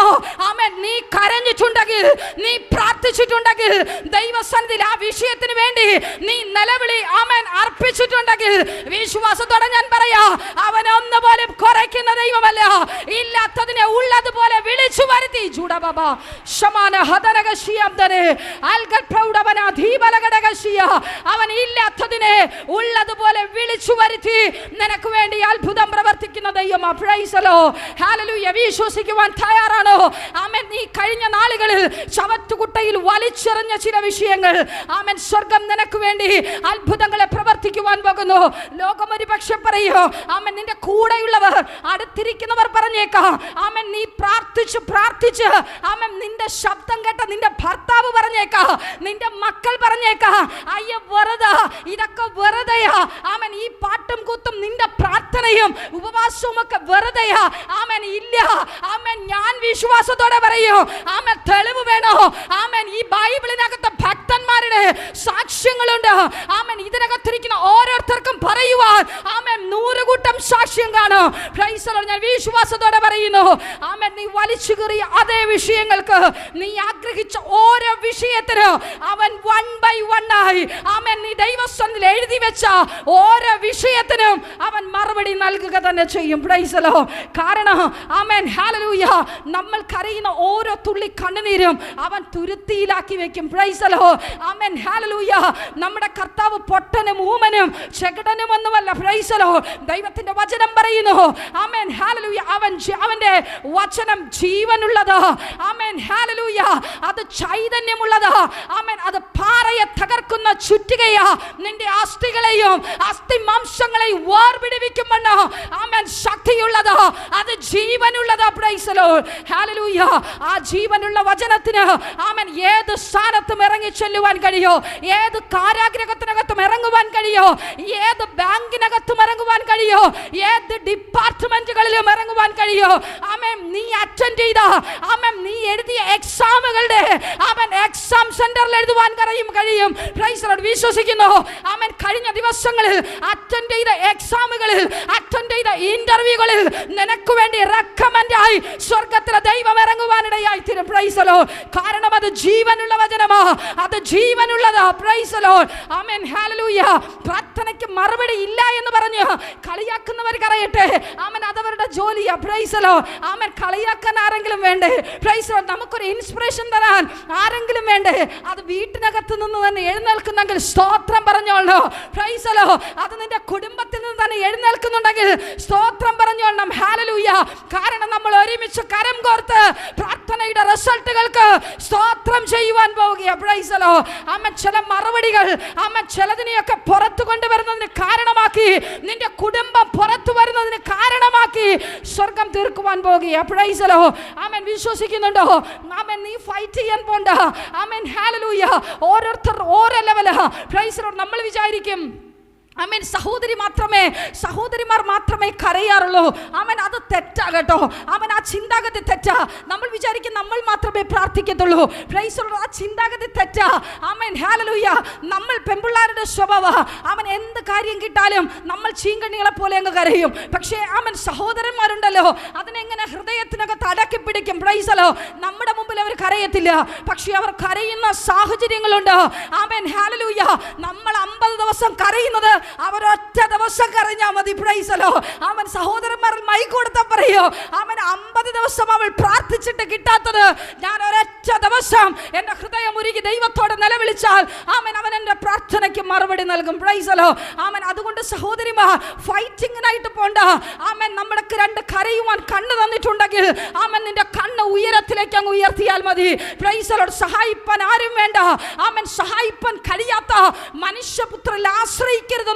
ആമേൻ. നീ കരഞ്ഞിട്ടുണ്ടെങ്കിൽ, നീ പ്രാർത്ഥിച്ചിട്ടുണ്ടെങ്കിൽ, ദൈവസന്നിധിയിൽ ആ വിഷയത്തിന് വേണ്ടി നീ നിലവിളി ആമേൻ അർപ്പിച്ചിട്ടുണ്ടെങ്കിൽ വിശ്വാസത്തോടെ ഞാൻ പറയാ, അവൻ ഒന്നുപോലും കുറയ്ക്കുന്ന ദൈവമല്ല. ഇല്ലാത്തതിനെ ഉള്ളതുപോലെ വിളിച്ചു വരുത്തി. ജൂഡബബ ശമാന ഹദരഗശിയംദനെ അൽഗൽ പ്രൗഢവന ധീബലഗടഗശിയ. അവൻ ഇല്ലാത്തതിനെ ഉള്ളതുപോലെ വിളിച്ചു വരുത്തി നിനക്ക് വേണ്ടി അത്ഭുതം പ്രവർത്തിക്കുന്ന ദൈവമാ. Praise the Lord. ഹല്ലേലൂയ. വിശ്വസിക്കുവാൻ തയ്യാറാണോ? ആമേൻ. നീ കഴിഞ്ഞ നാളുകളിൽ ചവറ്റുകുട്ടയിൽ വലിച്ചെറിഞ്ഞ ചില വിഷയങ്ങൾ ആമേൻ സ്വർഗം നിനക്ക് വേണ്ടി അത്ഭുതങ്ങളെ പ്രവർത്തിക്കുവാൻ പോകുന്നു. ലോകം ഒരു പക്ഷെ പറയോ, ആമേൻ, നിന്റെ കൂടെയുള്ളവർ അടുത്തിരിക്കുന്നവർ പറഞ്ഞേക്കാം, ആമേൻ, നീ പ്രാർത്ഥന പ്രാർത്ഥിച്ച് പ്രാർത്ഥിച്ച് ആമേൻ നിന്റെ ശബ്ദം കേട്ട നിന്റെ ഭർത്താവ് പറഞ്ഞേക്കാ, നിന്റെ മക്കൾ പറഞ്ഞേക്കാ, അയ്യ വെറുതെ, ഇതൊക്കെ വെറുതെയാ. ആമേൻ ഈ പാട്ടും കൂത്തും നിന്റെ പ്രാർത്ഥനയും ഉപവാസവും ഒക്കെ വെറുതെയാ. ആമേൻ ഇല്ല. ആമേൻ ഞാൻ വിശ്വാസത്തോടെ പറയൂ, ആമേൻ തെളിവ് വേണോ? ആമേൻ ഈ ബൈബിളിനകത്ത് ഭക്തന്മാരുടെ സാക്ഷ്യങ്ങളുണ്ട്. ആമേൻ ഇതിനകത്തിരിക്കുന്ന ഓരോരുത്തർക്കും പറയുവാൻ ആമേൻ 100 കൂട്ടം സാക്ഷ്യം കാണും. Praise the Lord. ഞാൻ വിശ്വാസത്തോടെ പറയുന്നു, ആമേൻ നീ വലിച്ചു കീറിയ അതേ വിഷയങ്ങൾക്ക്, നീ ആഗ്രഹിച്ച ഓരോ വിഷയത്തിനും അവൻ 1 by 1 ആയി ആമേൻ നീ ദൈവസന്നിധിയിൽ എഴുതി വെച്ച ഓരോ വിഷയത്തിനും അവൻ മറുപടി നൽകുക തന്നെ ചെയ്യും. Price the Lord. കാരണം ആമേൻ ഹല്ലേലൂയ, നമ്മൾ കരയുന്ന ഓരോ തുള്ളി കണ്ണുനീരും അവൻ തുരുത്തിയിലാക്കി വെക്കും. Price the Lord. ആമേൻ ഹല്ലേലൂയ. നമ്മുടെ കർത്താവ് പൊട്ടനും ഊമനും ചെകിടനും ഒന്നുമല്ല. Price the Lord. ദൈവത്തിന്റെ വചനം പറയുന്നു, ആമേൻ ഹല്ലേലൂയ, അവന്റെ വചനം ജീവനുള്ളത്. ആമേൻ ഹല്ലേലൂയ, അത് ചൈതന്യമുള്ളത്. ആമേൻ അത് പാറയെ തകർക്കുന്ന ചുറ്റികയാ, നിന്റെ അസ്ഥികളെയും അസ്ഥിമാംസങ്ങളെയും വേർപിടിവിക്കുമെന്ന് ആമേൻ ശക്തിയുള്ളത്, അത് ജീവനുള്ളത്. Praise the Lord. ഹല്ലേലൂയ. ആ ജീവനുള്ള വചനത്തിന് ആമേൻ ഏത് സ്ഥാനത്തും ഇറങ്ങി ചെല്ലുവാൻ കഴിയോ, ഏത് കാരാഗ്രഹത്തിനകത്തും ഇറങ്ങുവാൻ കഴിയോ, ഏത് ബാങ്കിനകത്തും ഇറങ്ങുവാൻ കഴിയോ, ഏത് ഡിപ്പാർട്ട്മെന്റുകളിലും ഇറങ്ങുവാൻ കഴിയോ. ആമേൻ നീ അറ്റൻഡ് ചെയ്ത, ആമേൻ നീ എഴുതിയ എക്സാമുകളുടെ ആമേൻ എക്സാം സെന്ററിൽ എഴുതുവാൻ കഴിയും. Praise the Lord. വിശ്വസിക്കുന്നു. ആമേൻ കഴിഞ്ഞ ദിവസങ്ങളിൽ അറ്റൻഡ് ചെയ്ത എക്സാമുകളിൽ, അറ്റൻഡ് ചെയ്ത ഇന്റർവ്യൂകളിൽ നിനക്ക് വേണ്ടി റെക്കമെൻഡ് ആയി സ്വർഗ്ഗത്തിലെ ദൈവം ഇറങ്ങുവാനിടയായി തീരും. Praise the Lord. കാരണം അത് ജീവനുള്ള വചനമാ, അത് ജീവനുള്ളതാ. Praise the Lord. ആമേൻ ഹല്ലേലൂയ. പ്രാർത്ഥനയ്ക്ക് മറുപടി ഇല്ല എന്ന് പറഞ്ഞ് കളിയാക്കുന്നവർ പറയട്ടെ, ആമേൻ അതവരുടെ ജോലിയാ. Price the Lord. ആമേൻ കളിയാക്കാൻ ആരെങ്കിലും വേണ്ടേ? Price the Lord. നമുക്കൊരു ഇൻസ്പിറേഷൻ തരാൻ ആരെങ്കിലും വേണ്ടേ? അത് വീട്ടിനകത്ത് നിന്ന് തന്നെ എഴുന്നേൽക്കുന്നെങ്കിൽ സ്തോത്രം പറഞ്ഞോളൂ. Price the Lord. അത് നിന്റെ കുടുംബത്തിൽ നിന്ന് തന്നെ എഴുന്നേൽക്കുന്നുണ്ടെങ്കിൽ സ്തോത്രം പറഞ്ഞോളണം. ഹല്ലേലൂയ. കാരണം നമ്മൾ ഒരുമിച്ച് കരം കോർത്ത് പ്രാർത്ഥനയുടെ റിസൾട്ടുകൾക്ക് സ്തോത്രം ചെയ്യുവാൻ പോവുകയാണ്. Price the Lord. ആമേൻ ചില മറുപടികൾ ആമേൻ ചിലതിനെയൊക്കെ പുറത്തു കൊണ്ടുവരുന്നതിന് കാരണമാക്കി, നിന്റെ കുടുംബം പുറത്തു വരുന്നതിന് കാരണമാക്കി സ്വർഗം തീർക്കുവാൻ പോവുകയാണ്. Price the Lord. ആമേൻ വിശ്വസിക്കുന്നുണ്ടോ? ആമേൻ നീ ഫൈറ്റ് ചെയ്യാൻ പോണ്ട. Amen hallelujah. ഓരോരുത്തർ ഓരോ ലെവലാ. Price the Lord. നമ്മൾ വിചാരിക്കും ആമേൻ സഹോദരിമാർ മാത്രമേ കരയാറുള്ളൂ. ആമേൻ അത് തെറ്റാ കേട്ടോ. ആമേൻ ആ ചിന്താഗതി തെറ്റാ. നമ്മൾ വിചാരിക്കും നമ്മൾ മാത്രമേ പ്രാർത്ഥിക്കത്തുള്ളൂ. Price the Lord. ആ ചിന്താഗതി തെറ്റാ. Amen hallelujah. നമ്മൾ പെൺപിള്ളാരുടെ സ്വഭാവ, ആമേൻ എന്ത് കാര്യം കിട്ടാലും നമ്മൾ ചീങ്കണ്ണികളെ പോലെ അങ്ങ് കരയും. പക്ഷേ ആമേൻ സഹോദരന്മാരുണ്ടല്ലോ, അതിനെങ്ങനെ ഹൃദയത്തിനകത്ത് അടക്കി പിടിക്കും. Price the Lord. നമ്മുടെ മുമ്പിൽ അവർ കരയത്തില്ല, പക്ഷേ അവർ കരയുന്ന സാഹചര്യങ്ങളുണ്ട്. Amen hallelujah. നമ്മൾ 50 ദിവസം കരയുന്നത് അവരൊറ്റ ദിവസം കരഞ്ഞാൽ മതി. Praise the Lord. അവൻ സഹോദരന്മാരിൽ മൈക്ക് കൊടുത്താൽ പറയോ, അവൻ 50 ദിവസം അവൾ പ്രാർത്ഥിച്ചിട്ട് കിട്ടാത്തത് ഞാൻ ഒരൊറ്റ ദിവസം എൻ്റെ ഹൃദയം ഉരുകി ദൈവത്തോട് നിലവിളിച്ചാൽ അവൻ എൻ്റെ പ്രാർത്ഥനയ്ക്ക് മറുപടി നൽകും. Price the Lord. അവൻ അതുകൊണ്ട് സഹോദരിമാർ ഫൈറ്റിങ്ങിനായിട്ട് പോണ്ട. അവൻ നമ്മൾക്ക് 2 കരയുവാൻ കണ്ണ് തന്നിട്ടുണ്ടെങ്കിൽ അവൻ നിന്റെ കണ്ണ് ഉയരത്തിലേക്ക് അങ്ങ് ഉയർത്തിയാൽ മതി. Praise the Lord. സഹായിപ്പാൻ ആരും വേണ്ട. അവൻ സഹായിപ്പാൻ കഴിയാത്ത മനുഷ്യപുത്രനിൽ ആശ്രയിക്കരുത്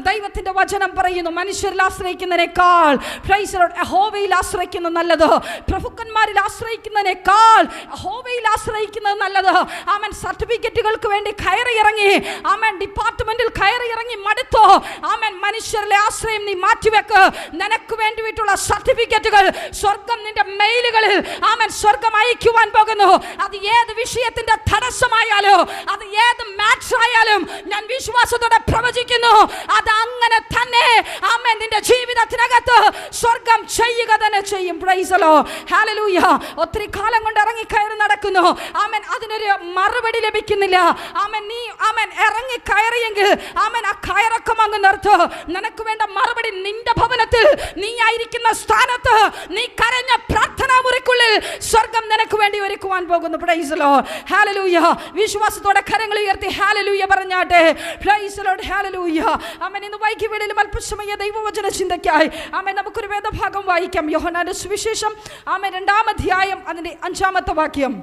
ദൈവത്തിന്റെ വചനം പറയുന്നു. മനുഷ്യരിൽ ആശ്രയിക്കുന്നതിനേക്കാൾ പ്രൈസ് ദി ലോർഡ് യഹോവയിൽ ആശ്രയിക്കുന്നത് നല്ലത്. പ്രഭുക്കന്മാരിൽ ആശ്രയിക്കുന്നതിനേക്കാൾ യഹോവയിൽ ആശ്രയിക്കുന്നത് നല്ലത്. ആമേൻ സർട്ടിഫിക്കറ്റുകൾക്ക് വേണ്ടി കയറി ഇറങ്ങി, ആമേൻ ഡിപ്പാർട്ട്മെന്റിൽ കയറി ഇറങ്ങി മടുത്തോ? ആമേൻ മനുഷ്യരിലെ ആശ്രയം നീ മാറ്റിവെക്ക്. നിനക്ക് വേണ്ടിയിട്ടുള്ള സർട്ടിഫിക്കറ്റുകൾ സ്വർഗം നിന്റെ മെയിലുകളിൽ ആമേൻ സ്വർഗം അയക്കുവാൻ പോകുന്നു. അത് ഏത് വിഷയത്തിന്റെ തടസ്സമായാലോ, അത് ഏത് മാച്ച് ആയാലും ഞാൻ വിശ്വാസത്തോടെ പ്രവചിക്കുന്നു, അത് അങ്ങനെ തന്നെ ആമേൻ നിന്റെ ജീവിതത്തിനകത്ത് സ്വർഗം ചെയ്യുക തന്നെ ചെയ്യും. Price the Lord. ഹല്ലേലൂയ. ഒത്തിരി കാലം കൊണ്ട് ഇറങ്ങി കയറി നടക്കുന്നു. ആമേൻ അതിനൊരു മറുപടി ലഭിക്കുന്നില്ല. ആമേൻ നീ ആമേൻ ഇറങ്ങി കയറിയെങ്കിൽ ആമേൻ ആ കയറക്കം അങ്ങ് നിർത്ത്. നിനക്ക് വേണ്ട മറുപടി നിന്റെ ഭവനത്തിൽ, നീ ആയിരിക്കുന്ന സ്ഥാനത്ത്, നീ കരഞ്ഞ പ്രാർത്ഥനാ മുറിക്കുള്ളിൽ സ്വർഗം നിനക്ക് വേണ്ടി ഒരുക്കുവാൻ പോകുന്നു. Praise the Lord. ഹല്ലേലൂയ. വിശ്വാസത്തോടെ കരങ്ങൾ ഉയർത്തി ഹല്ലേലൂയ പറഞ്ഞാട്ടെ. Price the Lord. ഹല്ലേലൂയ. ആമേൻ. ഇന്ന് വൈകിവേളയിൽ അല്പസമയ ദൈവവചന ചിന്തയ്ക്കായി ആമേൻ നമുക്കൊരു വേദഭാഗം വായിക്കാം. യോഹന്നാന്റെ സുവിശേഷം ആമേൻ 2-ാം അധ്യായം അതിന്റെ 5-ാമത്തെ വാക്യം.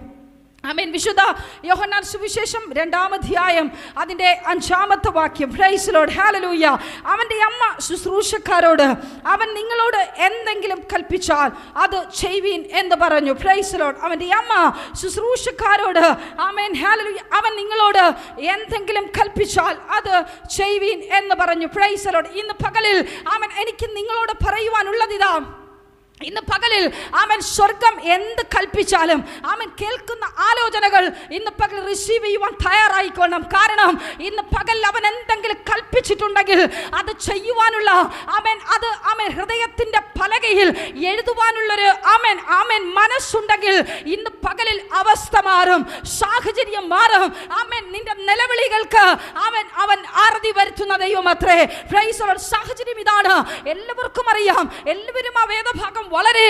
ആമേൻ. വിശുദ്ധ യോഹന്നാൻ സുവിശേഷം 2-ാം അധ്യായം അതിൻ്റെ 5-ാമത്തെ വാക്യം. Praise Lord, hallelujah. അവൻ്റെ അമ്മ ശുശ്രൂഷക്കാരോട് അവൻ നിങ്ങളോട് എന്തെങ്കിലും കൽപ്പിച്ചാൽ അത് ചെയ്യുവീൻ എന്ന് പറഞ്ഞു. Praise Lord. അവൻ്റെ അമ്മ ശുശ്രൂഷക്കാരോട് ആമേൻ ഹല്ലേലൂയ അവൻ നിങ്ങളോട് എന്തെങ്കിലും കൽപ്പിച്ചാൽ അത് ചെയ്യുവീൻ എന്ന് പറഞ്ഞു. Praise Lord. ഇന്ന് പകലിൽ ആമേൻ എനിക്ക് നിങ്ങളോട് പറയുവാനുള്ളതിതാ. ഇന്ന് പകലിൽ ആമൻ സ്വർഗം എന്ത് കൽപ്പിച്ചാലും ആമൻ കേൾക്കുന്ന ആലോചനകൾ ഇന്ന് പകൽ റിസീവ് ചെയ്യുവാൻ തയ്യാറായിക്കൊള്ളണം. കാരണം ഇന്ന് പകൽ അവൻ എന്തെങ്കിലും കൽപ്പിച്ചിട്ടുണ്ടെങ്കിൽ അത് ചെയ്യുവാനുള്ള ആമൻ ഹൃദയത്തിൻ്റെ പലകയിൽ എഴുതുവാനുള്ളൊരു ആമൻ മനസ്സുണ്ടെങ്കിൽ ഇന്ന് പകലിൽ അവസ്ഥ മാറും, സാഹചര്യം മാറും. ആമൻ നിന്റെ നിലവിളികൾക്ക് അവൻ ആരതി വരുത്തുന്ന ദൈവമത്രേ. Price the Lord. സാഹചര്യം ഇതാണ്, എല്ലാവർക്കും അറിയാം. എല്ലാവരും ആ വേദഭാഗം വളരെ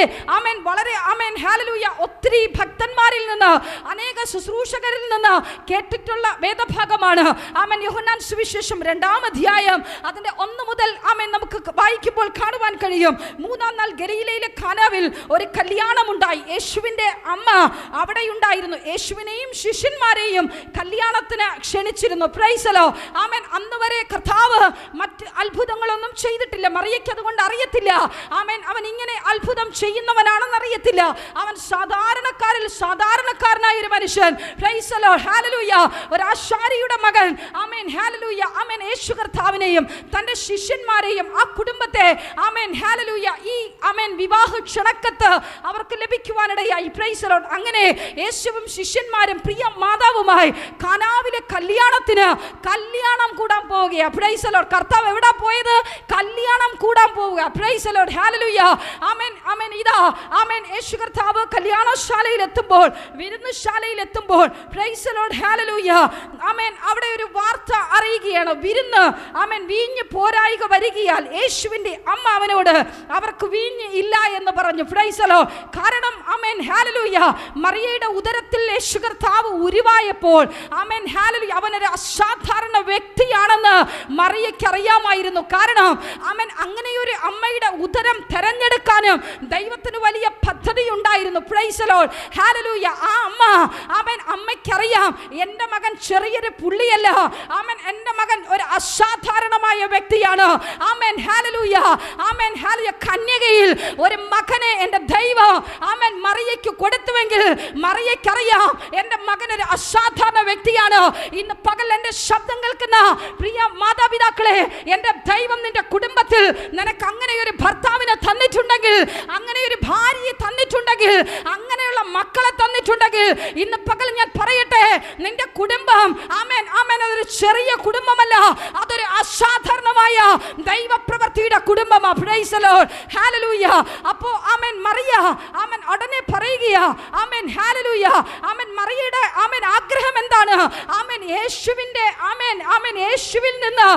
ഹല്ലേലൂയ ഒത്തിരി ഭക്തന്മാരിൽ നിന്ന്, അനേക ശുശ്രൂഷകരിൽ നിന്ന് കേട്ടിട്ടുള്ള വേദഭാഗമാണ്. ആമേൻ. യോഹന്നാൻ സുവിശേഷം 2-ാം അധ്യായം അതിന്റെ 1 മുതൽ ആമേൻ നമുക്ക് വായിക്കുമ്പോൾ കാണുവാൻ കഴിയും. 3-ാം നാൾ ഗലീലയിലെ കാനാവിൽ ഒരു കല്യാണമുണ്ടായി. യേശുവിന്റെ അമ്മ അവിടെ ഉണ്ടായിരുന്നു. യേശുവിനെയും ശിഷ്യന്മാരെയും കല്യാണത്തിന് ക്ഷണിച്ചിരുന്നു. Praise the Lord. ആമേൻ. അന്ന് വരെ കർത്താവ് മറ്റ് അത്ഭുതങ്ങളൊന്നും ചെയ്തിട്ടില്ല. മറിയയ്ക്ക് അതുകൊണ്ട് അറിയത്തില്ല. ആമേൻ. അവൻ ഇങ്ങനെ അത്ഭുതം ചെയ്യുന്നവനാണെന്ന് അറിയത്തില്ല. അവൻ സാധാരണക്കാരിൽ സാധാരണക്കാരനായ ഒരു മനുഷ്യൻ. Price the Lord. ഹല്ലേലൂയ. ഒരു ആശാരിയുടെ മകൻ. ആമേൻ. ഹല്ലേലൂയ. ആമേൻ. യേശു കർത്താവിനെയും തന്റെ ശിഷ്യന്മാരെയും ആ കുടുംബത്തെ ആമേൻ ഹല്ലേലൂയ ഈ ആമേൻ വിവാഹ ക്ഷണക്കത്ത് അവർക്ക് ലഭിക്കുവാനിടയായി. Price the Lord. അങ്ങനെ യേശുവും ശിഷ്യന്മാരും പ്രിയ മാതാവുമായി കാനാവിലെ കല്യാണം കൂടാൻ പോവുകയാണ്. Price the Lord. കർത്താവ് എവിടെ പോയത്? കല്യാണം കൂടാൻ പോവുക. Price the Lord. ഹല്ലേലൂയ. ആമേൻ. ആമേൻ. ഇതാ ആമേൻ യേശു കർത്താവ് കല്യാണശാലയിൽ എത്തുമ്പോൾ, വിരുന്നുശാലയിൽ എത്തുമ്പോൾ പ്രൈസ് ദി ലോർഡ്. ഹല്ലേലൂയ. ആമേൻ. അവിടെ ഒരു വാർത്ത അറിയുകയാണ്. വിരുന്ന് ആമേൻ വീഞ്ഞ് പോരായിക വരികയാൽ യേശുവിന്റെ അമ്മ അവനോട് അവർക്ക് വീഞ്ഞ് ഇല്ല എന്ന് പറഞ്ഞു. Praise the Lord. കാരണം ആമേൻ ഹല്ലേലൂയ മറിയയുടെ ഉദരത്തിൽ യേശു കർത്താവ് ഉരുവായപ്പോൾ ആമേൻ ഹല്ലേലൂയ അവനൊരു അസാധാരണ വ്യക്തിയാണെന്ന് മറിയയ്ക്ക് അറിയാമായിരുന്നു. കാരണം ആമേൻ അങ്ങനെയൊരു അമ്മയുടെ ഉദരം തെരഞ്ഞെടുക്കാനും ദൈവത്തിന് വലിയ പദ്ധതി ഉണ്ടായിരുന്നു. Price the Lord. ഹല്ലേലൂയ. ആ അമ്മ ആമേൻ അമ്മയ്ക്കറിയാം എൻ്റെ മകൻ ചെറിയൊരു പുള്ളിയല്ല. ആമേൻ എൻ്റെ മകൻ ഒരു അസാധാരണമായ വ്യക്തിയാണ്. ആമേൻ ഹല്ലേലൂയ. ആമേൻ ഹല്ലേലൂയ. കന്യകയിൽ ഒരു മകനെ എൻ്റെ ദൈവം ആമേൻ മറിയയ്ക്ക് കൊടുത്തുവെങ്കിൽ മറിയയ്ക്കറിയാം എൻ്റെ മകൻ ഒരു അസാധാരണ വ്യക്തിയാണ്. ഇന്ന് പകൽ എൻ്റെ ശബ്ദം കേൾക്കുന്ന പ്രിയ മാതാപിതാക്കളെ, എൻ്റെ ദൈവം നിന്റെ കുടുംബത്തിൽ നിനക്ക് അങ്ങനെ ഒരു ഭർത്താവിനെ തന്നിട്ടുണ്ടെങ്കിൽ, അങ്ങനെ ഒരു ഭാര്യയെ തന്നിട്ടുണ്ടെങ്കിൽ, അങ്ങനെയുള്ള മക്കളെ തന്നിട്ടുണ്ടെങ്കിൽ, ഇന്ന് പകൽ ഞാൻ പറയട്ടെ, നിന്റെ കുടുംബം ആമേൻ ആമേൻ അതൊരു ചെറിയ കുടുംബമല്ല, അതൊരു അസാധാരണമായ ദൈവപ്രവൃത്തിയുടെ കുടുംബമാണ്. Price the Lord. ഹല്ലേലൂയ. അപ്പോൾ ആമേൻ മറിയ ആമേൻ ഉടനെ പറയുകയാ ആമേൻ ഹല്ലേലൂയ ആമേൻ മറിയയുടെ ആമേൻ ആഗ്രഹം എന്താണ്? ആമേൻ യേശുവിന്റെ ആമേൻ യേശുവിൽ നിന്ന്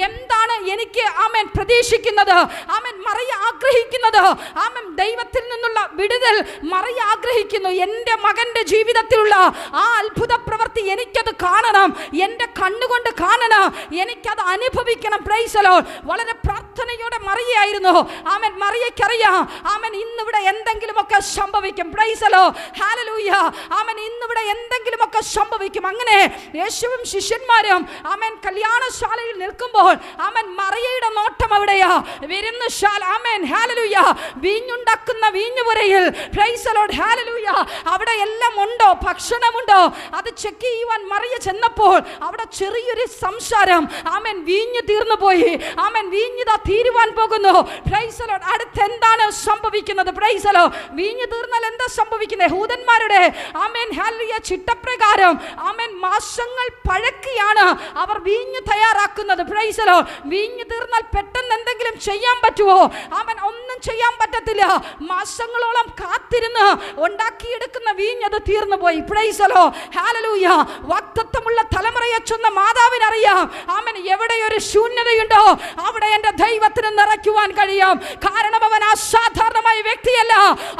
എന്താണ് എനിക്ക് ആമേൻ പ്രതീക്ഷിക്കുന്നത്? ആമേൻ മറിയ ആഗ്രഹിക്കുന്നത് ആമേൻ ദൈവത്തിൽ നിന്നുള്ള വിടുതൽ മറിയ ആഗ്രഹിക്കുന്നു. എൻ്റെ മകൻ്റെ ജീവിതത്തിലുള്ള ആ അത്ഭുത പ്രവൃത്തി എനിക്കത് കാണണം, എൻ്റെ കണ്ണുകൊണ്ട് കാണണം, എനിക്കത് അനുഭവിക്കണം. Price the Lord. വളരെ പ്രാർത്ഥനയോടെ മറിയായിരുന്നു. ആമേൻ മറിയയ്ക്കറിയാം ആമേൻ ഇന്നിവിടെ എന്തെങ്കിലുമൊക്കെ സംഭവിക്കും. Price the Lord. ഹല്ലേലൂയ. ആമേൻ ഇന്നിവിടെ എന്തെങ്കിലുമൊക്കെ സംഭവിക്കും. അങ്ങനെ യേശുവും ശിഷ്യന്മാരും ആമേൻ കല്യാണശാലയിൽ നിൽക്കുമ്പോൾ ആമേൻ മറിയയുടെ നോട്ടം അവിടെയാ. വിരുന്നുശാല ആമേൻ ഹല്ലേലൂയ വീഞ്ഞുണ്ടാക്കുന്ന വീഞ്ഞുപുരയിൽ പ്രൈസ് ദി ലോർഡ്. ഹല്ലേലൂയ അവിടെ എല്ലാം ഉണ്ടോ, ഭക്ഷണമുണ്ടോ? അത് ചെക്ക് ചെയ്യുവാൻ മറിയ ചെന്നപ്പോൾ അവിടെ ചെറിയൊരു സംസാരം. ആമേൻ വീഞ്ഞ് തീർന്നു പോയി. ആമേൻ വീഞ്ഞിതാ തീരുവാൻ പോകുന്നു. Praise the Lord. അടുത്ത് എന്താണ് സംഭവിക്കുന്നത്? Price the Lord. വീഞ്ഞ് തീർന്നാൽ എന്താ സംഭവിക്കുന്നത്? യഹൂദന്മാരുടെ ആമേൻ ഹല്ലേലൂയ ചിട്ടപ്രകാരം ആമേൻ മാസങ്ങൾ പഴക്കിയാണ് അവർ വീഞ്ഞ് തയ്യാറാക്കുന്നത്. Price the Lord. വീഞ്ഞ് തീർന്നാൽ പെട്ടെന്ന് എന്തെങ്കിലും ചെയ്യാൻ പറ്റുമോ? ആമേൻ ഒന്നും ചെയ്യാൻ പറ്റത്തില്ല. മാസങ്ങളോളം കാത്തിരുന്ന് ഉണ്ടാക്കിയെടുക്കുന്ന വീഞ്ഞ് അത് തീർന്നു പോയി. Price the Lord. ഹല്ലേലൂയ. വാഗ്ദത്തമുള്ള തലമുറയെ ചൊന്ന മാതാവിനറിയാം ആമേൻ എവിടെ ഒരു ശൂന്യതയുണ്ടോ അവിടെ എൻ്റെ ദൈവത്തിന് നിറയ്ക്കുവാൻ കഴിയും. കാരണം അവൻ അസാധാരണമായ വ്യക്തിയല്ല.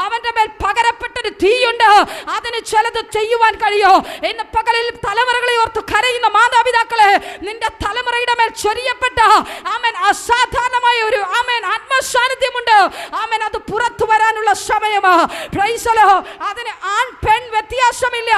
അവന്റെ മേൽ പകരപ്പെട്ടൊരു തീയുണ്ട്. അതിന് ചിലത് ചെയ്യുവാൻ കഴിയോ? ഇന്ന് പകലിൽ തലമുറകളെ ഓർത്ത് കരയുന്ന മാതാപിതാക്കളെ, നിന്റെ തലമുറയുടെ മേൽ ചൊരിയപ്പെട്ട ആമേൻ അസാധാരണമായ ഒരു ആമേൻ ആത്മ സാന്നിധ്യമുണ്ട്. ആമേൻ. അത് പുറത്തു വരാനുള്ള സമയമാ. Price the Lord. അതിന് ആൺ പെൺ വ്യത്യാസമില്ല.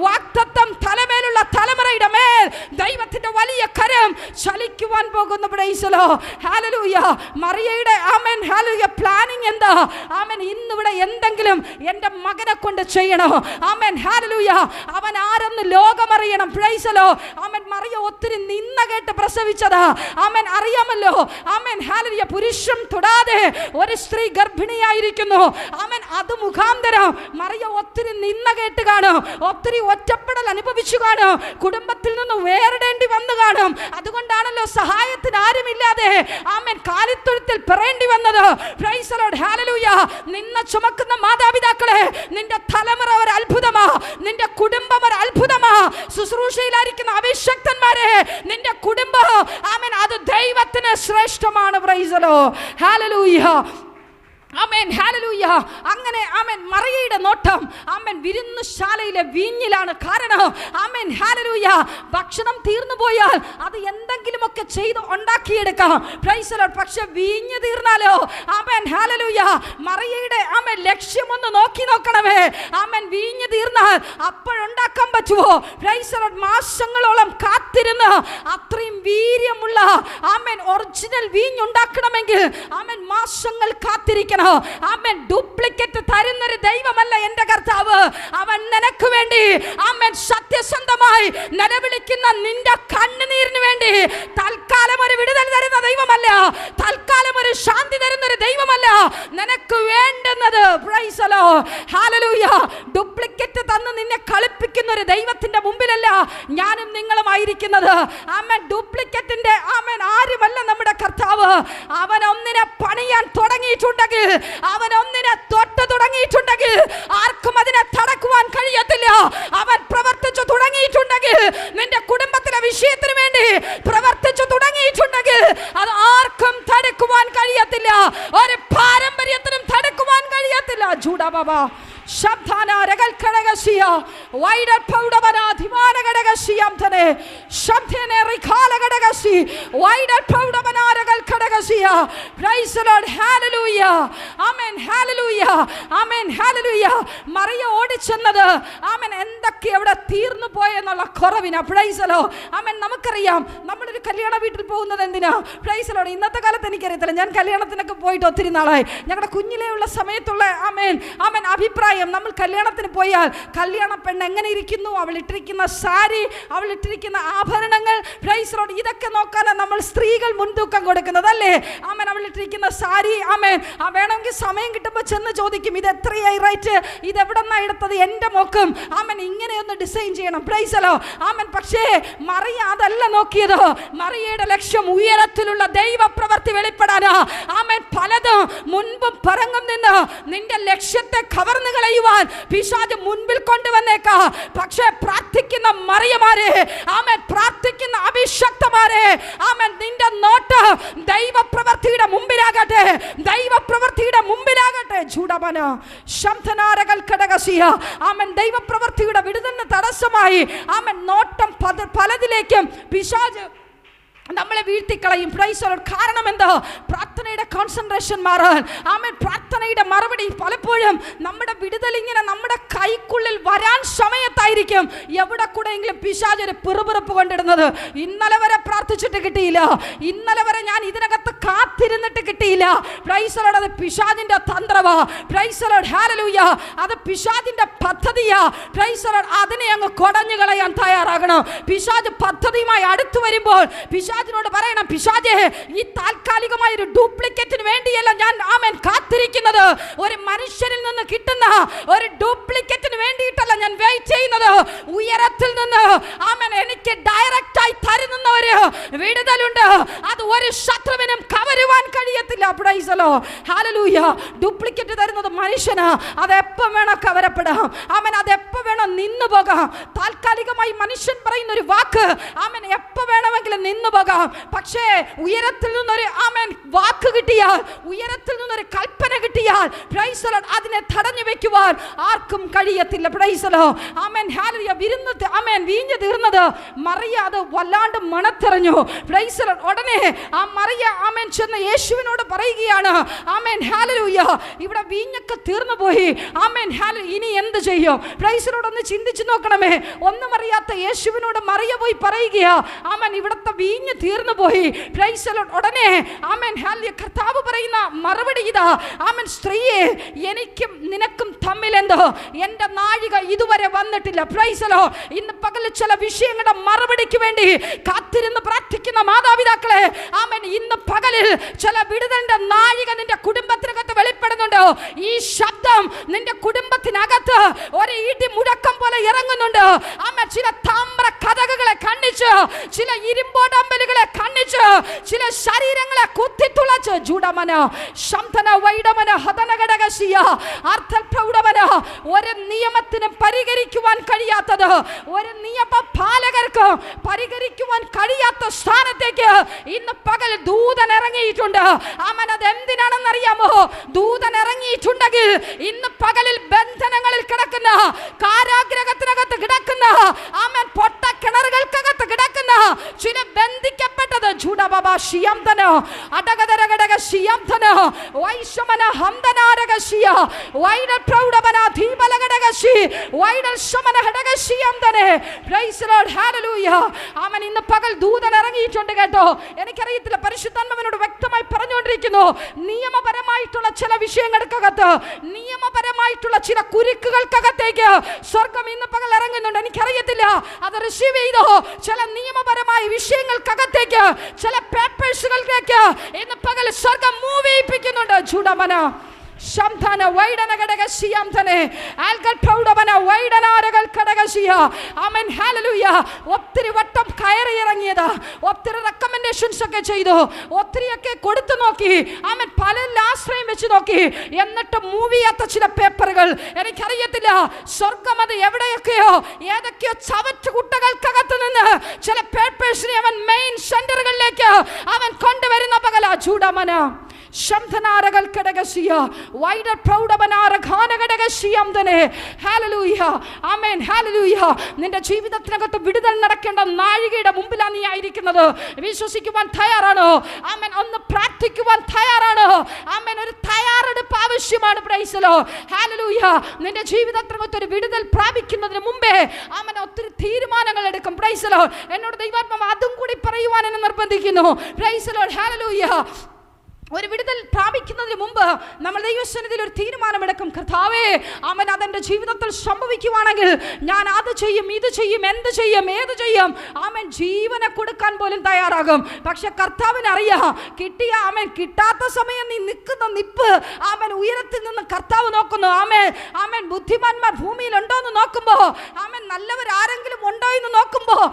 വാഗ്ദത്തം തലമേലുള്ള തലമുറയുടെ മേൽ ദൈവത്തിന്റെ വലിയ കരം ചലിക്കുവാൻ പോകുന്നു. Praise the Lord. ഹല്ലേലൂയ. മറിയയുടെ ആമേൻ ഹല്ലേലൂയ പ്ലാനിങ് എന്താ? ആമേൻ. ഇന്നിവിടെ എന്തെങ്കിലും എൻ്റെ മകനെ കൊണ്ട് ചെയ്യണോ? ആമേൻ ഹല്ലേലൂയ. അവൻ ആരെന്ന് ലോകമറിയണം. Praise the Lord. ആമേൻ. മറിയ ഒത്തിരി നിന്ന കേട്ട് പ്രസവിച്ചതാ. ആമേൻ. അറിയാമല്ലോ. ആമേൻ ഹല്ലേലൂയ. പുരുഷൻ തൊടാതെ ഒരു സ്ത്രീ ഗർഭിണിയായിരിക്കുന്നു. ആമേൻ. അത് മുഖാന്തരം മറിയ ഒത്തിരി നിന്ന കേട്ട് കാണും, ഒത്തിരി ഒറ്റപ്പെടൽ അനുഭവിച്ചു കാണും, കുടുംബത്തിൽ നിന്ന് വേറിടേണ്ടി വന്നു കാണും. അതുകൊണ്ടാണല്ലോ സഹായത്തിന് ആരുമില്ലാതെ ആമേൻ കാലിത്തൊഴുത്തിൽ പറയേണ്ടി വന്നത്. Price the Lord. ഹല്ലേലൂയ. നിന്നെ ചുമക്കുന്ന മാതാപിതാക്കളെ, നിന്റെ തലമുറ ഒരു അത്ഭുതമാ, നിന്റെ കുടുംബം ഒരു അത്ഭുതമാ. ശുശ്രൂഷയിലായിരിക്കുന്ന അഭിഷക്തന്മാരെ, നിന്റെ കുടുംബം ആമേൻ അത് ദൈവത്തിന് ശ്രേഷ്ഠമാണ്. Praise the Lord. ഹല്ലേലൂയ. ആമേൻ ഹല്ലേലൂയ. അങ്ങനെ ആമേൻ മറിയയുടെ നോട്ടം ആമേൻ വിരുന്നുശാലയിലെ വീഞ്ഞിലാണ്. കാരണം ആമേൻ ഹല്ലേലൂയ ഭക്ഷണം തീർന്നു പോയാൽ അത് എന്തെങ്കിലുമൊക്കെ ചെയ്ത് ഉണ്ടാക്കിയെടുക്കാം. Price the Lord. പക്ഷെ വീഞ്ഞ് തീർന്നാലോ ആമേൻ ഹല്ലേലൂയ മറിയയുടെ ആമേൻ ലക്ഷ്യമൊന്ന് നോക്കണമേ. ആമേൻ വീഞ്ഞ് തീർന്നാൽ അപ്പോഴുണ്ടാക്കാൻ പറ്റുമോ? Price the Lord. മാസങ്ങളോളം കാത്തിരുന്ന് അത്രയും വീര്യമുള്ള ആമേൻ ഒറിജിനൽ വീഞ്ഞ് ഉണ്ടാക്കണമെങ്കിൽ ആമേൻ മാസങ്ങൾ കാത്തിരിക്കണം. ആമേൻ. ഡ്യൂപ്ലിക്കേറ്റ് തരുന്നൊരു ദൈവമല്ല എൻ്റെ കർത്താവ്. അവൻ നിനക്ക് വേണ്ടി ആമേൻ സത്യസന്ധമായി നിലവിളിക്കുന്ന നിന്റെ കണ്ണുനീരിന് വേണ്ടി തൽക്കാലം ഒരു വിടുതൽ തരുന്ന ദൈവമല്ല, തൽക്കാലം ഒരു ശാന്തി തരുന്നൊരു ദൈവമല്ല. നിനക്ക് വേണ്ടുന്നത് price the Lord. Hallelujah. Duplicate തന്ന് നിന്നെ കളിപ്പിക്കുന്ന ഒരു ദൈവത്തിന്റെ മുമ്പിലല്ല ഞാനും നിങ്ങളുമായിരിക്കുന്നത്. ആമേൻ. ഡ്യൂപ്ലിക്കേറ്റിന്റെ ആമേൻ ആരുമല്ല നമ്മുടെ കർത്താവ്. അവൻ ഒന്നിനെ പണിയാൻ തുടങ്ങിയിട്ടുണ്ടെങ്കിൽ, അവൻ ഒന്നിനെ തൊട്ട് തുടങ്ങിയിട്ടുണ്ടെങ്കിൽ ആർക്കും അതിനെ തടക്കുവാൻ കഴിയത്തില്ല. അവൻ പ്രവർത്തിച്ചു തുടങ്ങിയിട്ടുണ്ടെങ്കിൽ, നിന്റെ കുടുംബത്തിലെ വിഷയത്തിന് വേണ്ടി പ്രവർത്തിച്ചു തുടങ്ങിയിട്ടുണ്ടെങ്കിൽ അത് ആർക്കും തടുക്കുവാൻ കഴിയത്തില്ല. ഒരു പാരമ്പര്യത്തിനും തടുക്കുവാൻ കഴിയത്തില്ല. ജൂഡാ ബാബാ ശബ്ദാന രഗൽ ഘടകസിയ വൈഡർ പൗഡവന ധിമാന ഘടകസിയം തനെ ശബ്ദനെ റിഖാല ഘടകസി വൈഡർ പൗഡവന രഗൽ ഘടകസിയ. Praise the Lord. ഹല്ലേലൂയ. ആമേൻ ഹല്ലേലൂയ. ആമേൻ ഹല്ലേലൂയ. മറിയ ഓടിച്ചെന്നത് ആമേൻ എന്തൊക്കെ അവിടെ തീർന്നു പോയെന്നുള്ള കുറവിനാ. Praise the Lord. ആമേൻ. നമുക്കറിയാം നമ്മളൊരു കല്യാണ വീട്ടിൽ പോകുന്നത് എന്തിനാ? Praise the Lord. ഇന്നത്തെ കാലത്ത് എനിക്കറിയത്തില്ല, ഞാൻ കല്യാണത്തിനൊക്കെ പോയിട്ട് ഒത്തിരി നാളായി. ഞങ്ങളുടെ കുഞ്ഞിലെയുള്ള സമയത്തുള്ള ആമേൻ ആമേൻ അഭിപ്രായം, നമ്മൾ കല്യാണത്തിന് പോയാൽ കല്യാണ പെണ്ണ് എങ്ങനെ ഇരിക്കുന്നു, അവൾ ഇട്ടിരിക്കുന്ന സാരി, അവൾ ഇട്ടിരിക്കുന്ന ആഭരണങ്ങൾ, പ്രൈസ് ദി ലോർഡ്, ഇതൊക്കെ നോക്കാനാണ് നമ്മൾ സ്ത്രീകൾ മുൻതൂക്കം കൊടുക്കുന്നത് അല്ലേ? ആമേൻ. അവൾ ഇട്ടിരിക്കുന്ന സാരി ആമേൻ വേണമെങ്കിൽ സമയം കിട്ടുമ്പോൾ ചെന്ന് ചോദിക്കും, ഇത് എത്രയായി റേറ്റ്, ഇത് എവിടെ നിന്നാണ് എടുത്തത്, എൻ്റെ മോക്കും ആമേൻ ഇങ്ങനെയൊന്ന് ഡിസൈൻ ചെയ്യണം. Praise the Lord. ആമേൻ. പക്ഷേ മറിയ അതല്ല നോക്കിയത്. മറിയയുടെ ലക്ഷ്യം ഉയരത്തിലുള്ള ദൈവപ്രവൃത്തി വെളിപ്പെടാനാ. ആമേൻ. പലതും മുൻപും പറങ്ങും നിന്ന് നിന്റെ ലക്ഷ്യത്തെ കവർന്നു കളയുവാൻ പിശാച് മുൻപിൽ കൊണ്ടുവന്നേക്കാ. പക്ഷേ പ്രാർത്ഥിക്കുന്ന മറിയമാരെ, ആമേൻ പ്രാർത്ഥിക്കുന്ന അഭിഷക്തമാരെ, ആമേൻ നിന്റെ നോട്ട് ദൈവപ്രവൃത്തിയുടെ മുമ്പിലാകട്ടെ, ദൈവപ്രവൃത്തിയുടെ മുമ്പിലാകട്ടെ. ജൂഡബന ശംധനാരകൽ ഘടകസിയ. ആമേൻ. ദൈവപ്രവൃത്തിയുടെ വിടുതലിന് തടസ്സമായി ആമേൻ നോട്ടം പലതിലേക്കും പിശാച് നമ്മളെ വീഴ്ത്തിക്കളയും. Price the Lord. കാരണം എന്താ? പ്രാർത്ഥനയുടെ കോൺസെൻട്രേഷൻ മാറാൻ. ആമേൻ. പ്രാർത്ഥനയുടെ മറുപടി പലപ്പോഴും നമ്മുടെ വിടുതൽ ഇങ്ങനെ നമ്മുടെ കൈക്കുള്ളിൽ വരാൻ സമയത്തായിരിക്കും എവിടെ കൂടെയെങ്കിലും പിശാച് ഒരു പിറുപിറുപ്പ് കൊണ്ടിടുന്നത്. ഇന്നലെ വരെ പ്രാർത്ഥിച്ചിട്ട് കിട്ടിയില്ല, ഇന്നലെ വരെ ഞാൻ ഇതിനകത്ത് കാത്തിരുന്നിട്ട് കിട്ടിയില്ല. Praise the Lord. അത് പിശാചിന്റെ തന്ത്രവാ. Praise the Lord. ഹല്ലേലൂയ. അത് പിശാചിന്റെ പദ്ധതിയാ. Price the Lord. അതിനെ അങ്ങ് കൊടഞ്ഞു കളയാൻ തയ്യാറാകണം. പിശാച് പദ്ധതിയുമായി അടുത്തു വരുമ്പോൾ പിശാചിനോട് പറയണം, പിശാചേ ഈ താൽക്കാലികമായ ഒരു ഡ്യൂപ്ലിക്കേറ്റിന് വേണ്ടിയല്ല ഞാൻ ആമേൻ കാത്തിരിക്കുന്നത്. ഒരു മനുഷ്യനിൽ നിന്ന് കിട്ടുന്ന ഒരു ഡ്യൂപ്ലിക്കേറ്റിന് വേണ്ടിയിട്ടല്ല ഞാൻ വെയിറ്റ് ചെയ്യുന്നത്. ഉയരത്തിൽ നിന്ന് ആമേൻ എനിക്ക് ഡയറക്റ്റായി തരുന്ന ഒരു വിടുതലുണ്ട്. അത് ഒരു ശത്രുവിനും കവരുവാൻ കഴിയത്തില്ല. Price the Lord. Hallelujah. Duplicate തരുന്നത് മനുഷ്യനാ. അതെപ്പം വേണം കവരപ്പെടാം. ആമേൻ. അതെപ്പം വേണം നിന്നു പോകാം. താൽക്കാലികമായി മനുഷ്യൻ പറയുന്ന ഒരു വാക്ക് ആമേൻ എപ്പോ വേണമെങ്കിലും നിന്നു പോകാം. പക്ഷേ ഉയരത്തിൽ നിന്നൊരു ആമേൻ വാക്ക് കിട്ടിയാൽ, ഉയരത്തിൽ നിന്നൊരു കൽപ്പന കിട്ടിയാൽ പ്രൈസ് ദി ലോർഡ് അതിനെ തടഞ്ഞു വെക്കുവാൻ ആർക്കും കഴിയത്തില്ല. Price the Lord. ആമേൻ ഹല്ലേലൂയ. വിരുന്ന് ആമേൻ വീഞ്ഞു തീർന്നത് മറിയ അത് വല്ലാണ്ട് മണത്തെറിഞ്ഞു. Price the Lord. ഉടനെ ആ മറിയ ആമേൻ ചെന്ന് യേശുവിനോട് പറയുകയാണ്, ആമേൻ ഹല്ലേലൂയ, ഇവിടെ വീഞ്ഞൊക്കെ തീർന്നു പോയി. ആമേൻ ഹല്ലേലൂയ, ഇനി എന്ത് ചെയ്യും? Price the Lord. ഒന്ന് ചിന്തിച്ചു നോക്കണമേ. ഒന്നും അറിയാത്ത യേശുവിനോട് മറിയ പോയി പറയുകയാ, ആമേൻ ഇവിടുത്തെ വീഞ്ഞ് തീർന്നു പോയി. Price the Lord. ഉടനെ ആമേൻ ഹല്ലേലൂയ കർത്താവ് പറയുന്ന മറുപടി ഇതാ, ആമേൻ സ്ത്രീയെ, എനിക്കും നിനക്കും തമ്മിൽ എന്തോ എൻ്റെ നാഴിക ഇതുവരെ വന്നിട്ടില്ല. Praise the Lord. ഇന്ന് പകൽ ചില വിഷയങ്ങളുടെ മറുപടിക്ക് വേണ്ടി കാത്തിരുന്ന് പ്രാർത്ഥിക്കുന്ന മാതാപിതാക്കളെ, ആമേൻ ഇന്ന് പകലിൽ ചില വിടുതലിന്റെ നാഴിക നിന്റെ കുടുംബത്തിനകത്ത് വെളിപ്പെടുന്നുണ്ടോ? ഈ ശബ്ദം നിന്റെ കുടുംബത്തിനകത്ത് ഒരു ഇടി മുഴക്കം പോലെ ഇറങ്ങുന്നുണ്ട്. ആമേൻ ചില താമ്ര കഥകളെ കണ്ണിച്ച്, ചില ഇരുമ്പോടമ്പലുകളെ കണ്ണിച്ച്, ചില ശരീരങ്ങളെ കുത്തിത്തുളച്ച് ജൂഡമന ശംതന വൈഡമന ഹതനഘടകശിയ അർത്ഥപ്രൗഢമന ഒരു നിയമത്തിനും പരിഹരിക്കുവാൻ കഴിയാത്തത്, ഒരു നിയമപാലകർക്ക് പരിഹരിക്കുവാൻ കഴിയാത്ത സ്ഥാനത്തേക്ക് ഇന്ന് പകൽ ദൂതൻ ഇറങ്ങിയിട്ടുണ്ട്. ആമേൻ അത് എന്തിനാണെന്ന് അറിയാമോ? ദൂതൻ ഇറങ്ങിയിട്ടുണ്ടെങ്കിൽ ഇന്ന് പകലിൽ ബന്ധനങ്ങളിൽ കിടക്കുന്ന, കാരാഗ്രഹത്തിനകത്ത് കിടക്കുന്ന, ആമേൻ പൊട്ട കിണറുകൾക്കകത്ത് കിടക്കുന്ന ചില ബന്ധിക്കപ്പെട്ടത് ജൂഡബബ ശിയംതന അടകദരഘടക ശിയംതന വൈശമന ഹംദനാരകശിയ വൈഡൽ പ്രൗഢമന ദീപലഘടകശി വൈഡൽ ശമന ഘടകശിയംതനെ. Praise the Lord. ഹല്ലേലൂയ. ആമേൻ ഇന്ന് പകൽ ദൂതൻ ഇറങ്ങിയിട്ടുണ്ട് കേട്ടോ. എനിക്കറിയത്തില്ല, പരിശുദ്ധാത്മാവിനോട് വ്യക്തമായി പറഞ്ഞുകൊണ്ടിരിക്കുന്നു, നിയമപരമായിട്ടുള്ള ചില വിഷയങ്ങൾക്കകത്ത്, നിയമപരമായിട്ടുള്ള ചില കുരുക്കുകൾക്കകത്തേക്ക് സ്വർഗം ഇന്ന് പകൽ ഇറങ്ങുന്നുണ്ട്. എനിക്കറിയത്തില്ല അത് റിസീവ് ചെയ്തോ. ചില നിയമപരമായ വിഷയങ്ങൾക്കകത്തേക്ക്, ചില പേപ്പേഴ്സുകളിലേക്ക് ഇന്ന് പകൽ സ്വർഗം മൂവ് ചെയ്യിപ്പിക്കുന്നുണ്ട്. ചൂടമന ശംധന വൈഡന ഘടകശിയംതനെ ആൽഗൽ പ്രൗഢമന വൈഡനാരകൾ ഘടകശിയ. ആമേൻ ഹല്ലേലൂയ. ഒത്തിരി വട്ടം കയറി ഇറങ്ങിയതാ, ഒത്തിരി റെക്കമെൻഡേഷൻസ് ഒക്കെ ചെയ്തു, ഒത്തിരിയൊക്കെ കൊടുത്തു നോക്കി, ആമേൻ പലരിൽ ആശ്രയം വെച്ച് നോക്കി, എന്നിട്ട് മൂവ് ചെയ്യാത്ത ചില പേപ്പറുകൾ. എനിക്കറിയത്തില്ല സ്വർഗം അത് എവിടെയൊക്കെയോ ഏതൊക്കെയോ ചവറ്റുകുട്ടകൾക്കകത്ത് നിന്ന് ചില പേപ്പേഴ്സിനെ അവൻ മെയിൻ സെന്ററുകളിലേക്ക് അവൻ കൊണ്ടുവരുന്ന പകല ചൂടമന ശംധനാരകൾ ഘടകശിയ വൈഡർ പ്രൗഢമനാര ഘാനഘടകശിയംതനെ. ഹല്ലേലൂയ. ആമേൻ ഹല്ലേലൂയ. നിന്റെ ജീവിതത്തിനകത്ത് വിടുതൽ നടക്കേണ്ട നാഴികയുടെ മുമ്പിലാണ് നീ ആയിരിക്കുന്നത്. വിശ്വസിക്കുവാൻ തയ്യാറാണോ? ആമേൻ ഒന്ന് പ്രാർത്ഥിക്കുവാൻ തയ്യാറാണോ? ആമേൻ ഒരു തയ്യാറെടുപ്പ് ആവശ്യമാണ്. Price the Lord. ഹല്ലേലൂയ. നിന്റെ ജീവിതത്തിനകത്ത് ഒരു വിടുതൽ പ്രാപിക്കുന്നതിന് മുമ്പേ ആമേൻ ഒത്തിരി തീരുമാനങ്ങൾ എടുക്കും. Price the Lord. എന്നോട് ദൈവാത്മാവ് അതും കൂടി പറയുവാൻ എന്നെ നിർബന്ധിക്കുന്നു. Price the Lord. ഹല്ലേലൂയ. ഒരു വിടുതൽ പ്രാപിക്കുന്നതിന് മുമ്പ് നമ്മൾ ദൈവസന്നിധിയിൽ ഒരു തീരുമാനമെടുക്കും. കർത്താവേ, അവൻ അതെൻ്റെ ജീവിതത്തിൽ സംഭവിക്കുവാണെങ്കിൽ ഞാൻ അത് ചെയ്യും, ഇത് ചെയ്യും, എന്ത് ചെയ്യും, ഏത് ചെയ്യും. അവൻ ജീവനെ കൊടുക്കാൻ പോലും തയ്യാറാകും. പക്ഷെ കർത്താവിന് അറിയാം, കിട്ടിയ അവൻ കിട്ടാത്ത സമയം നീ നിൽക്കുന്ന നിപ്പ് അവൻ ഉയരത്തിൽ നിന്ന് കർത്താവ് നോക്കുന്നു. അവൻ ബുദ്ധിമാന്മാർ ഭൂമിയിൽ ഉണ്ടോ എന്ന് നോക്കുമ്പോൾ, അവൻ നല്ലവർ ആരെങ്കിലും ഉണ്ടോ എന്ന് നോക്കുമ്പോൾ,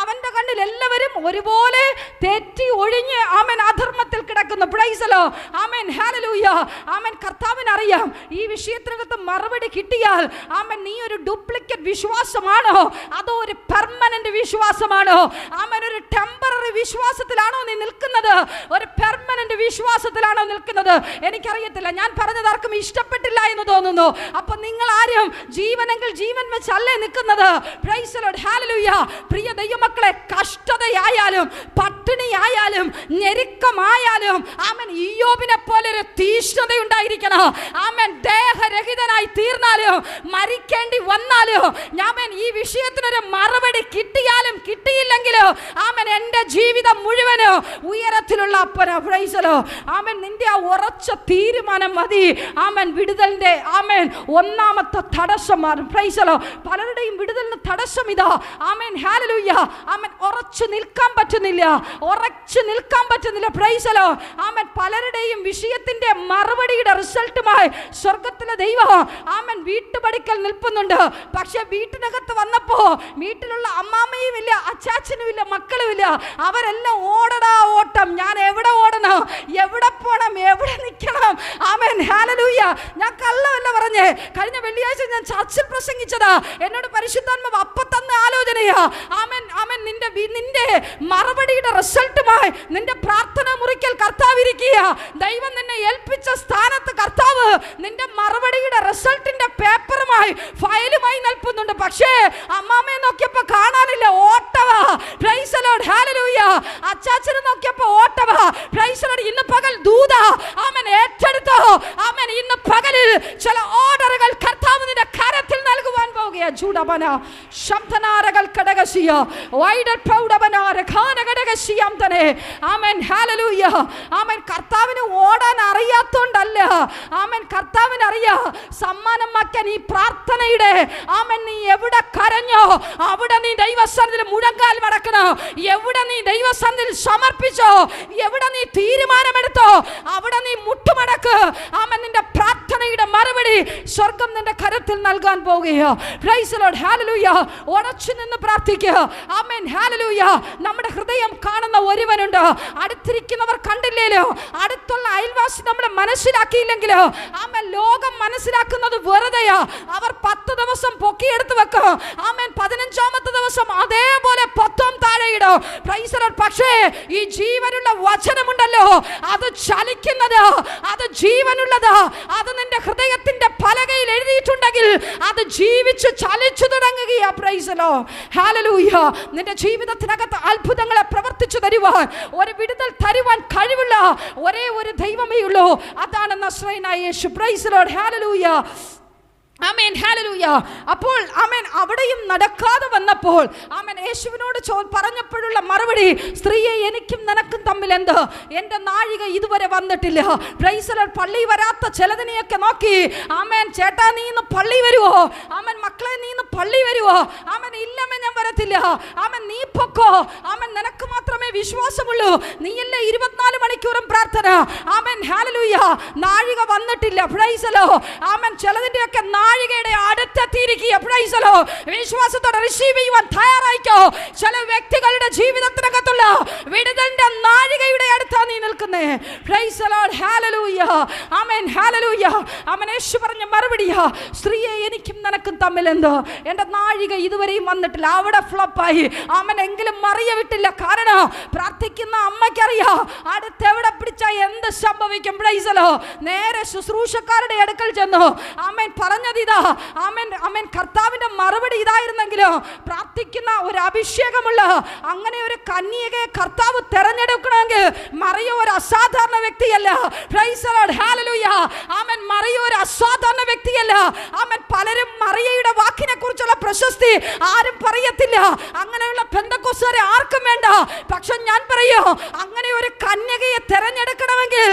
അവൻ്റെ കണ്ണിൽ എല്ലാവരും ഒരുപോലെ തെറ്റി ഒഴിഞ്ഞ് അധർമ്മത്തിൽ കിടക്കുന്നു. ആമേൻ ഹല്ലേലൂയ. ആമേൻ കർത്താവിന് അറിയാം ഈ വിഷയത്തിനകത്ത് മറുപടി കിട്ടിയാൽ നീ ഒരു ഡ്യൂപ്ലിക്കേറ്റ് വിശ്വാസമാണോ അതോ ഒരു പെർമനന്റ് വിശ്വാസമാണോ? ഒരു ടെമ്പററി വിശ്വാസത്തിലാണോ നീ നിൽക്കുന്നത്, ഒരു പെർമനന്റ് വിശ്വാസത്തിലാണോ നിൽക്കുന്നത്? എനിക്കറിയത്തില്ല. ഞാൻ പറഞ്ഞത് ആർക്കും ഇഷ്ടപ്പെട്ടില്ല എന്ന് തോന്നുന്നു. അപ്പൊ നിങ്ങൾ ആരും ജീവനെങ്കിൽ ജീവൻ വെച്ചല്ലേ നിൽക്കുന്നത്? Price the Lord. ഹല്ലേലൂയ. പ്രിയ ദൈവമക്കളെ, കഷ്ടതയായാലും പട്ടിണിയായാലും ഞെരുക്കമായാലും ഇയ്യോബിനെ പോലെ ഒരു തീഷ്ണത ഉണ്ടായിരിക്കണം. ദേഹരഹിതനായി തീർന്നാലോ മരിക്കേണ്ടി വന്നാലോ ഈ വിഷയത്തിനൊരു മറുപടി കിട്ടിയാലും കിട്ടിയില്ലെങ്കിലോ എൻ്റെ ജീവിതം മുഴുവനോ ഉയരത്തിലുള്ള അപ്പന. Price the Lord. നിന്റെ ആ ഉറച്ച തീരുമാനം മതി വിടുതലിന്റെ ഒന്നാമത്തെ തടസ്സം മാറും. Price the Lord. പലരുടെയും വിടുതലിന് തടസ്സം ഇതാ. ഹല്ലേലൂയ. ഉറച്ചു നിൽക്കാൻ പറ്റുന്നില്ല, ഉറച്ചു നിൽക്കാൻ പറ്റുന്നില്ല. Price the Lord. പലരുടെയും വിഷയത്തിന്റെ മറുപടിയുടെ റിസൾട്ടുമായി സ്വർഗത്തിലെ ദൈവം വീട്ടുപടിക്കൽ നിൽപ്പുന്നുണ്ട്. പക്ഷെ വീട്ടിനകത്ത് വന്നപ്പോ വീട്ടിലുള്ള അമ്മാമ്മയും ഇല്ല, അച്ചാച്ചനും ഇല്ല, മക്കളും ഇല്ല. അവരെല്ലാം ഓടടാ ഓട്ടം. ഞാൻ എവിടെ ഓടണം, എവിടെ പോണം, എവിടെ നിൽക്കണം? ഹല്ലേലൂയ. ഞാൻ കള്ളമല്ല പറഞ്ഞേ. കഴിഞ്ഞ വെള്ളിയാഴ്ച ഞാൻ ചർച്ചിൽ പ്രസംഗിച്ചതാ. എന്നോട് പരിശുദ്ധാത്മാവ് അപ്പൊ തന്ന ആലോചനയാ. നിന്റെ നിന്റെ മറുപടിയുടെ റിസൾട്ടുമായി നിന്റെ പ്രാർത്ഥന മുറിക്കൽ കർത്താവ് ഇരിക്കുക. ദൈവം നിന്നെ ഏൽപ്പിച്ച സ്ഥാനത്ത് കർത്താവ് നിന്റെ മറുപടിയുടെ റിസൾട്ടിന്റെ പേപ്പറുമായി ഫയലുമായി നിൽക്കുന്നുണ്ട്. പക്ഷേ അമ്മാമ്മയെ നോക്കിയപ്പോ കാണാനില്ല, ഓട്ടവാ. പ്രൈസ് ദി ലോർഡ്, ഹല്ലേലൂയ. അച്ചാച്ചനെ നോക്കിയപ്പോ ഓട്ടവാ. Praise the Lord. ഇന്ന് പകൽ ദൂത ആമേൻ ഏറ്റെടുത്തോ. ആമേൻ ഇന്ന് പകലിൽ ചില ഓർഡറുകൾ കർത്താവ് നിന്റെ കരത്തിൽ നൽകുവാൻ പോകുകയാണ്. ജൂഡബന ശബ്ദനാരകൾ കടകസിയ വൈഡർ പ്രൗഡബനാര ഖാനകടകസിയം തന്നെ. ആമേൻ, ഹല്ലേലൂയ. ആമേൻ. കർത്താവിന് ഓടാൻ അറിയാത്തോണ്ടല്ല, ആമേൻ, കർത്താവിന് അറിയാം സമ്മാനം വയ്ക്കാൻ. ഈ പ്രാർത്ഥനയുടെ ആമേൻ നീ എവിടെ കരഞ്ഞോ അവിടെ നീ ദൈവസന്നിധിയിൽ മുഴങ്കാൽ മടക്കണം. എവിടെ നീ ദൈവസന്നിധിയിൽ സമർപ്പിച്ചോ, എവിടെ നീ തീരുമാനമെടുത്തോ അവിടെ നീ മുട്ടുമടക്ക്. ആമേൻ. നിന്റെ പ്രാർത്ഥനയുടെ മറുപടി സ്വർഗം നിന്റെ കരത്തിൽ നൽകാൻ പോകുകയാണ്. Price the Lord, hallelujah. ഉറച്ചു നിന്ന് പ്രാർത്ഥിക്കുക. ആമേൻ, ഹല്ലേലൂയ. നമ്മുടെ ഹൃദയം കാണുന്ന ഒരുവനുണ്ട്. അടുത്തിരിക്കുന്നവർ കണ്ടില്ലേലോ, അടുത്തുള്ള അയൽവാസി നമ്മളെ മനസ്സിലാക്കിയില്ലെങ്കിലോ, ആമേൻ, ലോകം മനസ്സിലാക്കുന്നത് വെറുതെയാ. അവർ 10 ദിവസം പൊക്കിയെടുത്ത് വെക്കും. ആമേൻ, 15ാമത്തെ ദിവസം അതേപോലെ പൊത്തം താഴെയിടും. Praise the Lord. പക്ഷേ ഈ ജീവനുള്ള വചനമുണ്ടല്ലോ, അത് ചലിക്കുന്നത്, അത് ജീവനുള്ളത്, അത് നിന്റെ ഹൃദയത്തിന്റെ പലകയിൽ എഴുതിയിട്ടുണ്ടെങ്കിൽ അത് ജീവിച്ച് ചലിച്ചു തുടങ്ങുകയാ. പ്രൈസ് ദി ലോർഡ്, ഹല്ലേലൂയ. നിന്റെ ജീവിതത്തിനകത്ത് അത്ഭുതങ്ങളെ പ്രവർത്തിച്ചു തരുവാൻ, ഒരു വിടുതൽ തരുവാൻ കഴിവുള്ള ഒരേ ഒരു ദൈവമേ ഉള്ളൂ. അതാണ് നസ്രയനായ യേശു. പ്രൈസ് ദി ലോർഡ്, ഹല്ലേലൂയ. ആമേൻ, ഹല്ലേലൂയ. അപ്പോൾ ആമേൻ അവിടെയും നടക്കാതെ വന്നപ്പോൾ ആമേൻ യേശുവിനോട് പറഞ്ഞപ്പോഴുള്ള മറുപടി, സ്ത്രീയെ എനിക്കും നിനക്കും തമ്മിൽ എന്ത്? എൻ്റെ നാഴിക ഇതുവരെ വന്നിട്ടില്ല. Praise the Lord. പള്ളി വരാത്ത ചിലതിനെയൊക്കെ നോക്കി, ആമേൻ, ചേട്ടാ നീ ഇന്ന് പള്ളി വരുവോ? ആമേൻ, മക്കളെ നീ ഇന്ന് പള്ളി വരുവോ? ആമേൻ, ഇല്ലമ്മേ ഞാൻ വരത്തില്ല. ആമേൻ, നീ പൊക്കോ. ആമേൻ, നിനക്ക് മാത്രമേ വിശ്വാസമുള്ളൂ. നീയല്ലേ 24 മണിക്കൂറും പ്രാർത്ഥന. ആമേൻ, ഹല്ലേലൂയ. നാഴിക വന്നിട്ടില്ല. Praise the Lord. ആമേൻ, ചിലതിൻ്റെയൊക്കെ നാഴികയുടെ അടുത്തെത്തിയിരിക്കുക. Praise the Lord. വിശ്വാസത്തോടെ റിസീവ് ചെയ്യുവാൻ തയ്യാറായിക്കോ. ചില വ്യക്തികളുടെ ജീവിതത്തിനകത്തുള്ള വിടുതലിന്റെ നാഴികയുടെ അടുത്താണ് നീ നിൽക്കുന്നേ. പ്രൈസ് ദി ലോർഡ്, ഹല്ലേലൂയ. ആമേൻ, ഹല്ലേലൂയ. ആമേൻ. യേശു പറഞ്ഞ മറുപടിയാ, സ്ത്രീയെ എനിക്കും നിനക്കും തമ്മിൽ എന്ത്? എൻ്റെ നാഴിക ഇതുവരെയും വന്നിട്ടില്ല. അവിടെ ഫ്ലോപ്പായി. ആമേൻ. എങ്കിലും മറിയ വിട്ടില്ല. കാരണം പ്രാർത്ഥിക്കുന്ന അമ്മയ്ക്കറിയാം അടുത്തെവിടെ പിടിച്ചാൽ എന്ത് സംഭവിക്കും. Price the Lord. നേരെ ശുശ്രൂഷക്കാരുടെ അടുക്കൽ ചെന്നു. ആമേൻ, പറഞ്ഞത് ഇതാ. ആമേൻ, ആമേൻ. കർത്താവിന്റെ മറുപടി ഇതായിരുന്നെങ്കിലോ, പ്രാർത്ഥിക്കുന്ന ഒരു അഭിഷേകമുള്ള അങ്ങനെ ഒരു കന്യകയെ കർത്താവ് തെരഞ്ഞെടുക്കണമെങ്കിൽ മറിയ ഒരു അസാധാരണ വ്യക്തിയല്ല. പ്രൈസ് ദി ലോർഡ്, ഹല്ലേലൂയ. ആമേൻ. മറിയ ഒരു അസാധാരണ വ്യക്തിയല്ല. ആമേൻ. പലരും മറിയയുടെ വാക്കിനെ കുറിച്ചുള്ള പ്രശസ്തി ആരും പറയത്തില്ല. അങ്ങനെയുള്ള പെന്തക്കോസ്തുകാരെ ആർക്കും വേണ്ട. പക്ഷെ ഞാൻ പറയൂ, അങ്ങനെ ഒരു കന്യകയെ തെരഞ്ഞെടുക്കണമെങ്കിൽ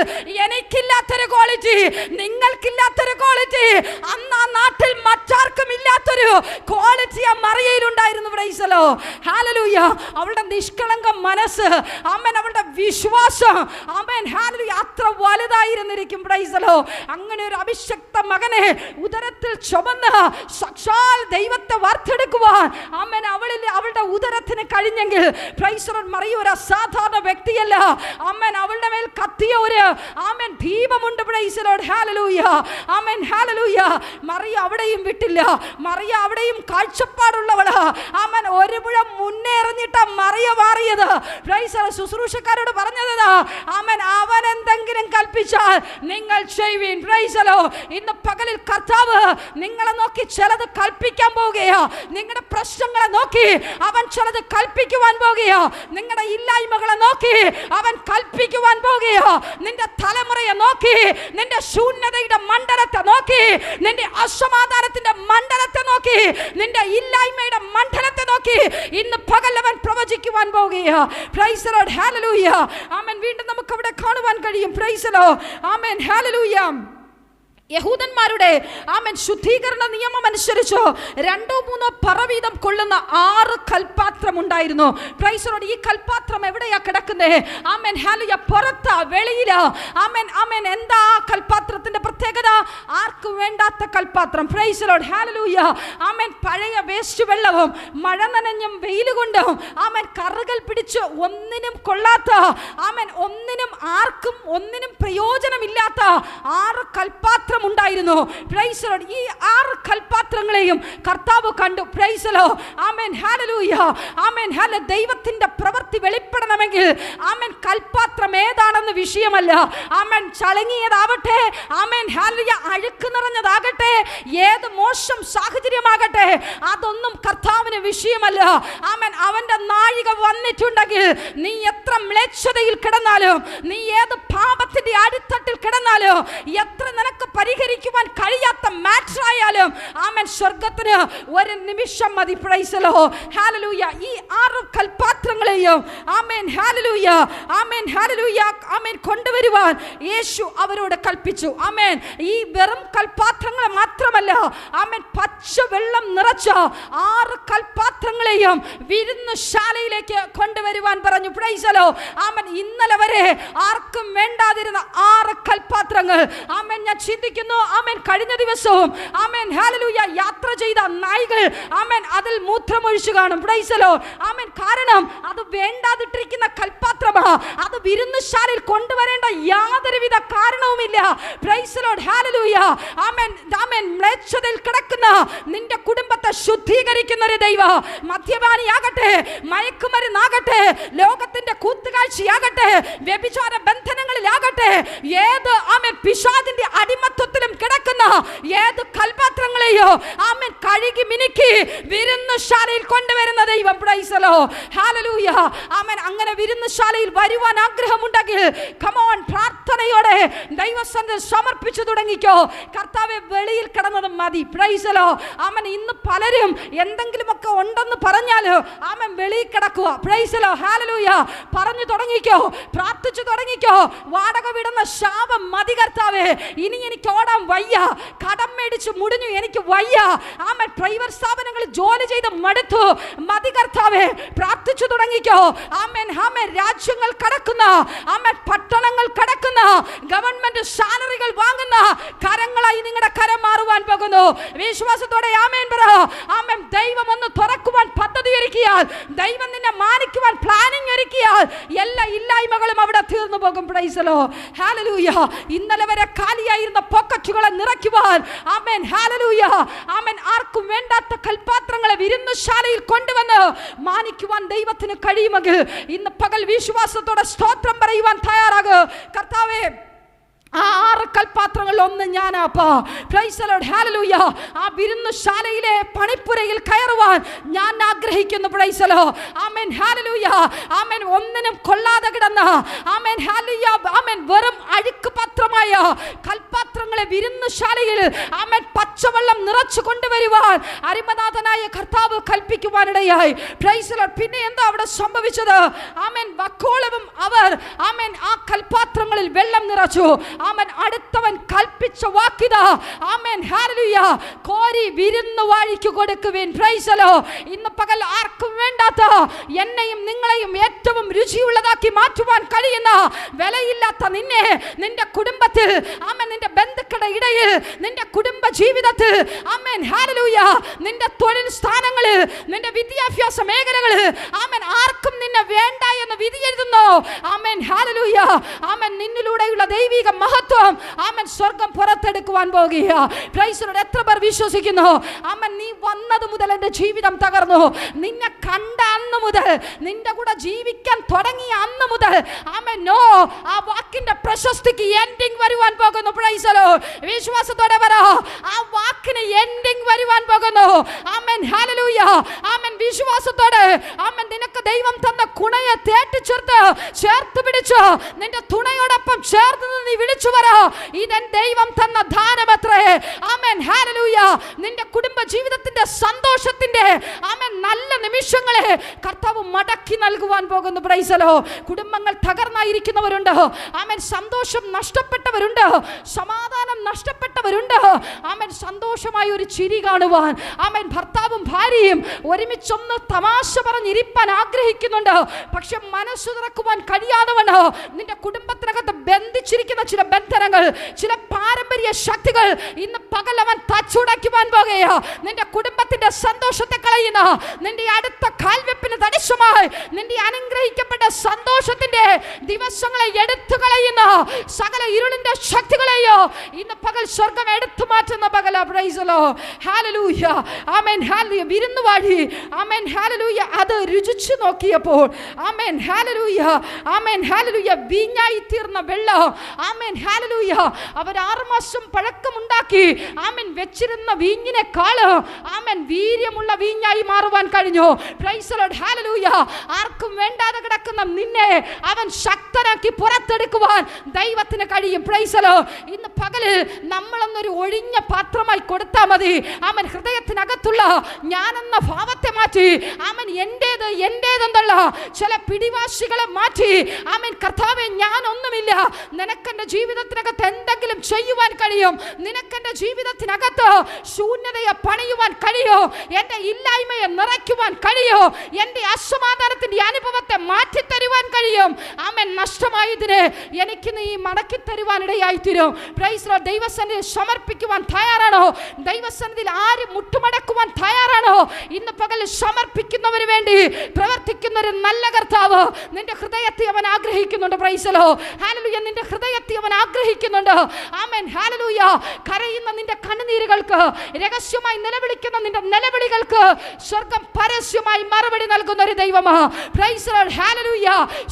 എനിക്കില്ലാത്തൊരു ക്വാളിറ്റി, നിങ്ങൾക്കില്ലാത്തൊരു ക്വാളിറ്റി, അന്ന് ആ നാട്ടിൽ മറ്റാർക്കും ഇല്ലാത്തൊരു ക്വാളിറ്റി ആ മറിയയിലുണ്ടായിരുന്നു. പ്രൈസ് ദി ലോർഡ്, ഹല്ലേലൂയ. അവളുടെ നിഷ്കളങ്ക മനസ്സ്, ആമേൻ, അവളുടെ വിശ്വാസം, ആമേൻ, ഹല്ലേലൂയ, അത്ര വലുതായിരുന്നിരിക്കും. Price the Lord. അങ്ങനെ ഒരു അഭിഷക്ത മകനെ ഉദരത്തിൽ ചുമന്ന് സാക്ഷാൽ ദൈവത്തെ വാർത്തെടുക്കുവാൻ ആമേൻ അവളുടെ ഉദരത്തിന് കഴിഞ്ഞെങ്കിൽ, പ്രൈസ് ദി ലോർഡ്, മറിയ ഒരു അസാധാരണ വ്യക്തിയല്ല. ആമേൻ. അവളുടെ മേൽ കത്തിയ ഒരു ആമേൻ ദീപമുണ്ട്. പ്രൈസ് ദി ലോർഡ്, ഹല്ലേലൂയ. ആമേൻ, ഹല്ലേലൂയ. മറിയ അവിടെയും വിട്ടില്ല. മറിയ അവിടെയും കാഴ്ചപ്പാടുള്ളവളാ. ആമേൻ. ഒരു മുഴം മുന്നേറിഞ്ഞിട്ടാ മറിയ മാറിയത്. Price the Lord. ശുശ്രൂഷക്കാരോട് പറഞ്ഞത്, ആമേൻ, അവൻ എന്തെങ്കിലും കൽപ്പിച്ചാൽ നിങ്ങൾ ചെയ്യുവീൻ. Praise the Lord. ഇന്ന് പകലിൽ കർത്താവ് നിങ്ങളെ നോക്കി ചിലത് കൽപ്പിക്കാൻ പോകുകയാ. നിങ്ങളുടെ പ്രശ്നങ്ങളെ നോക്കി അവൻ ചിലത് കൽപ്പിക്കുവാൻ പോകുകയാ. നിങ്ങളുടെ ഇല്ലായ്മകളെ നോക്കി അവൻ കൽപ്പിക്കുവാൻ പോകുകയാ. നിന്റെ തലമുറയെ നോക്കി, നിന്റെ ശൂന്യതയുടെ മണ്ഡലത്തെ നോക്കി, നിന്റെ അസമാധാനത്തിന്റെ മണ്ഡലത്തെ നോക്കി, നിന്റെ ഇല്ലായ്മയുടെ മണ്ഡലത്തെ നോക്കി ഇന്ന് പകൽ അവൻ പ്രവചിക്കുവാൻ പോകുകയാ. പ്രൈസ് ദി ലോർഡ്, ഹല്ലേലൂയ. ആമേൻ. വീണ്ടും നമുക്ക് അവിടെ കാണുവാൻ കഴിയും. Praise the Lord. ആമേൻ, ഹല്ലേലൂയ. യഹൂദന്മാരുടെ ആമേൻ ശുദ്ധീകരണ നിയമം അനുസരിച്ച് 2-3 പറ വീതം കൊള്ളുന്ന 6 കൽപാത്രം ഉണ്ടായിരുന്നു. Price the Lord. ഈ കൽപാത്രം എവിടെയാ കിടക്കുന്നത്? ആമേൻ, ഹല്ലേലൂയ. പുറത്താ, വെളിയിലാ. ആമേൻ, ആമേൻ. എന്താ ആ കൽപാത്രത്തിന്റെ പ്രത്യേകത? ആർക്കും വേണ്ടാത്ത കൽപാത്രം. പ്രൈസ് ദി ലോർഡ്, ഹല്ലേലൂയ. ആമേൻ. പഴയ വേസ്റ്റ് വെള്ളവും മഴ നനഞ്ഞും വെയിൽ കൊണ്ടും ആമേൻ കറുകൾ പിടിച്ച് ഒന്നിനും കൊള്ളാത്ത ആമേൻ ഒന്നിനും ആർക്കും ഒന്നിനും പ്രയോജനമില്ലാത്ത 6 കൽപാത്രം ഉണ്ടായിരുന്നു. Price the Lord. ഈ 6 കൽപാത്രങ്ങളെയും കർത്താവ് കണ്ടു. Price the Lord. ആമേൻ ഹല്ലേലൂയ. ആമേൻ ഹല്ലേലൂയ. ദൈവത്തിന്റെ പ്രവൃത്തി വെളിപ്പെടണമെങ്കിൽ ആമേൻ കൽപാത്രം ഏതാണെന്ന് വിഷയമല്ല. ആമേൻ ചളങ്ങിയതാവട്ടെ, ആമേൻ ഹല്ലേലൂയ, അഴുക്ക് നിറഞ്ഞതാകട്ടെ, ഏത് മോശം സാഹചര്യമാകട്ടെ, അതൊന്നും കർത്താവിന് വിഷയമല്ല. ആമേൻ അവന്റെ നാഴിക വന്നിട്ടുണ്ടെങ്കിൽ നീ എത്ര മ്ലേച്ഛതയിൽ കിടന്നാലും, നീ ഏത് പാപത്തിന്റെ അടിത്തട്ടിൽ കിടന്നാലും, എത്ര നിനക്ക് പരിഹരിക്കുവാൻ കഴിയാത്ത മാറ്റർ ആയാലും ആമേൻ സ്വർഗ്ഗത്തിന് ഒരു നിമിഷം മതി. Praise the Lord. ഹല്ലേലൂയ. ഈ 6 കൽപാത്രങ്ങളെയും ആമേൻ ഹല്ലേലൂയ, ആമേൻ ഹല്ലേലൂയ, ആമേൻ കൊണ്ടുവരുവാൻ യേശു അവരോട് കൽപ്പിച്ചു. ആമേൻ. ഈ വെറും കൽപാത്രങ്ങൾ മാത്രമല്ല, ആമേൻ പച്ച വെള്ളം നിറച്ച 6 കൽപാത്രങ്ങളെയും വിരുന്നുശാലയിലേക്ക് കൊണ്ടുവരുവാൻ പറഞ്ഞു. Praise the Lord. ആമേൻ. ഇന്നലെ വരെ ആർക്കും വേണ്ടാതിരുന്ന 6 കൽപാത്രങ്ങൾ ആമേൻ ഞാൻ ചിന്തിക്കുന്നു, ആമേൻ കഴിഞ്ഞ ദിവസവും ആമേൻ ഹല്ലേലൂയ യാത്ര ചെയ്ത നായികൾ ആമേൻ അതിൽ മൂത്രമൊഴിച്ചു കാണും. Praise the Lord. ആമേൻ. കാരണം അത് വേണ്ടാതിട്ടിരിക്കുന്ന കൽപാത്രമാ. അത് വിരുന്നുശാലയിൽ കൊണ്ടുവരേണ്ട യാതൊരുവിധ കാരണവുമില്ല. Praise the Lord. ഹല്ലേലൂയ. ആമേൻ. ആമേൻ. മ്ലേച്ഛതയിൽ കിടക്കുന്ന നിന്റെ കുടുംബത്തെ ശുദ്ധീകരിക്കുന്ന ഒരു ദൈവം, മദ്യപാനിയാകട്ടെ, മയക്കുമരുന്നാകട്ടെ, ലോകത്തിന്റെ കൂത്തുകാഴ്ചയാകട്ടെ, വ്യഭിചാര ബന്ധനങ്ങളിലാകട്ടെ, ഏത് ആമേൻ പിശാചിന്റെ അടിമത്വത്തിലും കിടക്കുന്ന ഏത് കൽപാത്രങ്ങളെയോ ആമേൻ കഴുകി മിനുക്കി വിരുന്നുശാലയിൽ കൊണ്ടുവരുന്ന ദൈവം. Price the Lord. ഹല്ലേലൂയ. ആമേൻ. അങ്ങനെ വിരുന്നുശാലയിൽ വരുവാൻ ആഗ്രഹമുണ്ടെങ്കിൽ കം ഓൺ, പ്രാർത്ഥനയോടെ ദൈവസന്നിധിയിൽ സമർപ്പിച്ചു തുടങ്ങിക്കോ. കർത്താവേ, വെളിയിൽ കിടന്നത് മതി. Praise the Lord. ആമേൻ. ഇന്ന് പലരും എന്തെങ്കിലുമൊക്കെ ഉണ്ടെന്ന് പറഞ്ഞാൽ ആമേൻ വെളിയിൽ കിടക്കുക. Praise the Lord. ഹല്ലേലൂയ. പറഞ്ഞു തുടങ്ങിക്കോ, പ്രാർത്ഥിച്ചു തുടങ്ങിക്കോ. വാടക വിടുന്ന ശാപം മതി കർത്താവേ, ഇനി എനിക്ക് ഓടാൻ വയ്യ, കടം മേടിച്ച് മുടിഞ്ഞു, എനിക്ക് വയ്യ, ആമേൻ പ്രൈവറ്റ് സ്ഥാപനങ്ങളിൽ ജോലി ചെയ്ത് മടുത്തു, മതി കർത്താവേ. പ്രാർത്ഥിച്ചു തുടങ്ങിക്കോ. ആമേൻ. ആമേൻ. രാജ്യങ്ങൾ കടക്കുന്ന, ആമേൻ പട്ടണങ്ങൾ കടക്കുന്ന, ഗവൺമെന്റ് സാലറികൾ വാങ്ങുന്ന കരങ്ങളായി നിങ്ങളുടെ കരം മാറുവാൻ പോകുന്നു. വിശ്വാസത്തോടെ ആമേൻ പറ. ആമേൻ. ദൈവം ഒന്ന് തുറക്കുവാൻ പദ്ധതി ഒരുക്കിയാൽ, ദൈവം നിന്നെ മാനിക്കുവാൻ പ്ലാനിങ് ഒരുക്കിയാൽ, എല്ലാ ഇല്ലായ്മകളും അവിടെ തീർന്നു പോകും. Price the Lord. ഹല്ലേലൂയ. ഇന്നലെ വരെ കാലിയായിരുന്ന പോക്കറ്റുകളെ നിറയ്ക്കുവാൻ ആമേൻ ഹല്ലേലൂയ, ആമേൻ ആർക്കും വേണ്ടാത്ത കൽപാത്രങ്ങളെ വിരുന്നുശാലയിൽ കൊണ്ടുവന്ന് മാനിക്കുവാൻ ദൈവത്തിന് കഴിയുമെങ്കിൽ ഇന്ന് പകൽ വിശ്വാസത്തോടെ സ്തോത്രം പറയുവാൻ തയ്യാറാകുക. കർത്താവേ, ആ 6 കൽപാത്രങ്ങളിൽ ഒന്ന് ഞാനാപ്പാ. Praise the Lord. ഹല്ലേലൂയ. ആ വിരുന്നുശാലയിലെ പണിപ്പുരയിൽ കയറുവാൻ ഞാൻ ആഗ്രഹിക്കുന്നു. Praise the Lord. ആമേൻ ഹല്ലേലൂയ. ആമേൻ. ഒന്നിനും കൊള്ളാതെ കിടന്ന, ആമേൻ ഹല്ലേലൂയ, ആമേൻ വെറും അഴുക്ക് പാത്രമായ കൽപാത്രങ്ങളെ വിരുന്നുശാലയിൽ ആമേൻ പച്ചവെള്ളം നിറച്ചു കൊണ്ടുവരുവാൻ അരിമനാഥനായ കർത്താവ് കൽപ്പിക്കുവാനിടയായി. Price the Lord. പിന്നെ എന്താ അവിടെ സംഭവിച്ചത്? ആമേൻ വക്കോളവും അവർ ആമേൻ ആ കൽപാത്രങ്ങളിൽ വെള്ളം നിറച്ചു. ആമേൻ. അടുത്തവൻ കൽപ്പിച്ച വാക്കിതാ. Amen hallelujah. കോരി വിരുന്നു വാഴിക്ക് കൊടുക്കുവിൻ. Price the Lord. ഇന്ന് പകൽ ആർക്കും വേണ്ടാത്ത, എന്നെയും നിങ്ങളെയും ഏറ്റവും രുചിയുള്ളതാക്കി മാറ്റുവാൻ കഴിയുന്ന, വിലയില്ലാത്ത നിന്നെ, നിന്റെ കുടുംബത്തിൽ, ആമേൻ നിന്റെ ബന്ധുക്കളുടെ ഇടയിൽ, നിന്റെ കുടുംബ ജീവിതത്തിൽ, ആമേൻ ഹല്ലേലൂയ, നിന്റെ തൊഴിൽ സ്ഥാനങ്ങളിൽ, നിന്റെ വിദ്യാഭ്യാസ മേഖലകളിൽ, ആമേൻ ആർക്കും നിന്നെ വേണ്ട എന്ന് വിധി എഴുതുന്നു. ആമേൻ ഹല്ലേലൂയ. ആമേൻ നിന്നിലൂടെയുള്ള ദൈവിക മഹത്വം ആമേൻ സ്വർഗ്ഗം പുറത്തെടുക്കുവാൻ പോകുക. Price the Lord. എത്ര പേർ വിശ്വസിക്കുന്നു? ആമേൻ. നീ വന്നത് മുതൽ എൻ്റെ ജീവിതം തകർന്നു. നിന്നെ കണ്ട അന്ന് മുതൽ, നിന്റെ കൂടെ ജീവിക്കാൻ തുടങ്ങിയ അന്ന് മുതൽ, ആമേൻ നോ, ആ വാക്കിന്റെ പ്രശസ്തിക്ക് എൻഡിങ് വരുവാൻ പോകുന്നു. Praise the Lord. വിശ്വാസത്തോടെ പറ, ആ വാക്കിന് എൻഡിങ് വരുവാൻ പോകുന്നു. ആമേൻ ഹല്ലേലൂയ. ആമേൻ. വിശ്വാസത്തോടെ ആമേൻ. നിനക്ക് ദൈവം തന്ന കുണയെ ചേർത്ത് പിടിച്ച് നിന്റെ തുണയോടൊപ്പം ചേർത്ത് നീ വിളിച്ചു പറ, ഇതെൻ ദൈവം തന്ന ദാനമത്രേ. Amen hallelujah. നിന്റെ കുടുംബ ജീവിതത്തിന്റെ സന്തോഷത്തിന്റെ ആമേൻ നല്ല നിമിഷങ്ങളെ നഷ്ടങ്ങളെ കർത്താവ് മടക്കി നൽകുവാൻ പോകുന്നു. Praise the Lord. കുടുംബങ്ങൾ തകർന്നായിരിക്കുന്നവരുണ്ട്. ആമേൻ. സന്തോഷം നഷ്ടപ്പെട്ടവരുണ്ട്, സമാധാനം നഷ്ടപ്പെട്ടവരുണ്ട്. ആമേൻ. സന്തോഷമായ ഒരു ചിരി കാണുവാൻ, ആമേൻ, ഭർത്താവും ഭാര്യയും ഒരുമിച്ചൊന്ന് തമാശ പറഞ്ഞിരിപ്പാൻ ആഗ്രഹിക്കുന്നുണ്ട്. പക്ഷെ മനസ്സ് തുറക്കുവാൻ കഴിയാതവണ് നിന്റെ കുടുംബത്തിനകത്ത് ബന്ധിച്ചിരിക്കുന്ന ചില ബന്ധനങ്ങൾ, ചില പാരമ്പര്യ ശക്തികൾ ഇന്ന് പകൽ അവൻ തച്ചുടയ്ക്കുവാൻ പോകുകയാ. നിന്റെ കുടുംബത്തിന്റെ സന്തോഷത്തെ കളയുന്ന, നിന്റെ അടുത്ത കാൽവെപ്പിന് തടസ്സമായി നിന്റെ അനുഗ്രഹിക്കപ്പെട്ട സന്തോഷത്തിന്റെ ദിവസങ്ങളെ എടുത്തു കളയുന്ന സകല ഇരുളിന്റെ ശക്തികളെയോ ഇന്ന് പകൽ സ്വർഗം എടുത്തു മാറ്റുന്ന പകല. Praise the Lord. ഹല്ലേലൂയ. ആമേൻ. ഹല്ലേലൂയ. വിരുന്നുവാഴി, ആമേൻ, ഹല്ലേലൂയ, അത് രുചിച്ചു നോക്കിയപ്പോൾ, ആമേൻ, ഹല്ലേലൂയ, ആമേൻ, ഹല്ലേലൂയ, വീഞ്ഞായി തീർന്ന വെള്ളം, ആമേൻ, ഹല്ലേലൂയ, അവർ 6 മാസം പഴക്കമുണ്ടാക്കി, ആമേൻ, വെച്ചിരുന്ന വീഞ്ഞിനെക്കാൾ, ആമേൻ, വീര്യമുള്ള വീഞ്ഞായി മാറുവാൻ കഴിഞ്ഞു. Price the Lord. ഹല്ലേലൂയ. ആർക്കും വേണ്ടാതെ കിടക്കുന്ന നിന്നെ അവൻ ശക്തനാക്കി പുറത്തെടുക്കുവാൻ ദൈവത്തിന് കഴിയും. Praise the Lord. ഇന്ന് പകല് നമ്മളൊന്നൊരു ഒഴിഞ്ഞ പാത്രമായി കൊടുത്താൽ മതി. ആമേൻ. ഹൃദയത്തിനകത്തുള്ള ഞാനെന്ന ഭാവത്തെ മാറ്റി, ആമേൻ, എന്റേത് എന്റേതെന്നുള്ള ചില പിടിവാശികളെ മാറ്റി, ആമേൻ, കർത്താവേ ഞാനൊന്നുമില്ല, നിനക്കെന്റെ ജീവിതത്തിനകത്ത് എന്തെങ്കിലും ചെയ്യുവാൻ കഴിയും, നിനക്കെന്റെ ജീവിതത്തിനകത്ത് ശൂന്യതയെ പണിയുവാൻ കഴിയോ, എന്റെ ഇല്ലായ്മയെ നിറയ്ക്കുവാൻ കഴിയോ, എന്റെ അസമാധാനത്തിന്റെ അനുഭവത്തെ മാറ്റിത്തരുവാൻ കഴിയും. ആമേൻ. നഷ്ടമായതിന് എനിക്ക് നീ മടക്കി തരുവാൻ ഇടയായിത്തീരും. Price the Lord. ദൈവസന്നിധിയിൽ സമർപ്പിക്കുവാൻ തയ്യാറാണോ? ദൈവസന്നിധിയിൽ ആര് മുട്ടുമടക്കുവാൻ തയ്യാറാണോ? ഇന്ന് പകൽ സമർപ്പിക്കുന്നവന് വേണ്ടി പ്രവർത്തിക്കുന്ന ഒരു നല്ല കർത്താവ് നിന്റെ ഹൃദയത്തെ അവൻ ആഗ്രഹിക്കുന്നുണ്ട്. Price the Lord. ഹല്ലേലൂയ. നിന്റെ ഹൃദയത്തെ അവൻ ആഗ്രഹിക്കുന്നുണ്ട്. ആമേൻ. ഹല്ലേലൂയ. കരയുന്ന നിന്റെ കണ്ണുനീരുകൾക്ക്, രഹസ്യമായി നിലവിളിക്കുന്ന നിന്റെ നിലവിളികൾക്ക് സ്വർഗം പരസ്യമായി മറുപടി നൽകുന്ന ഒരു ദൈവമാണ്. Praise the Lord. ഹല്ലേലൂയ.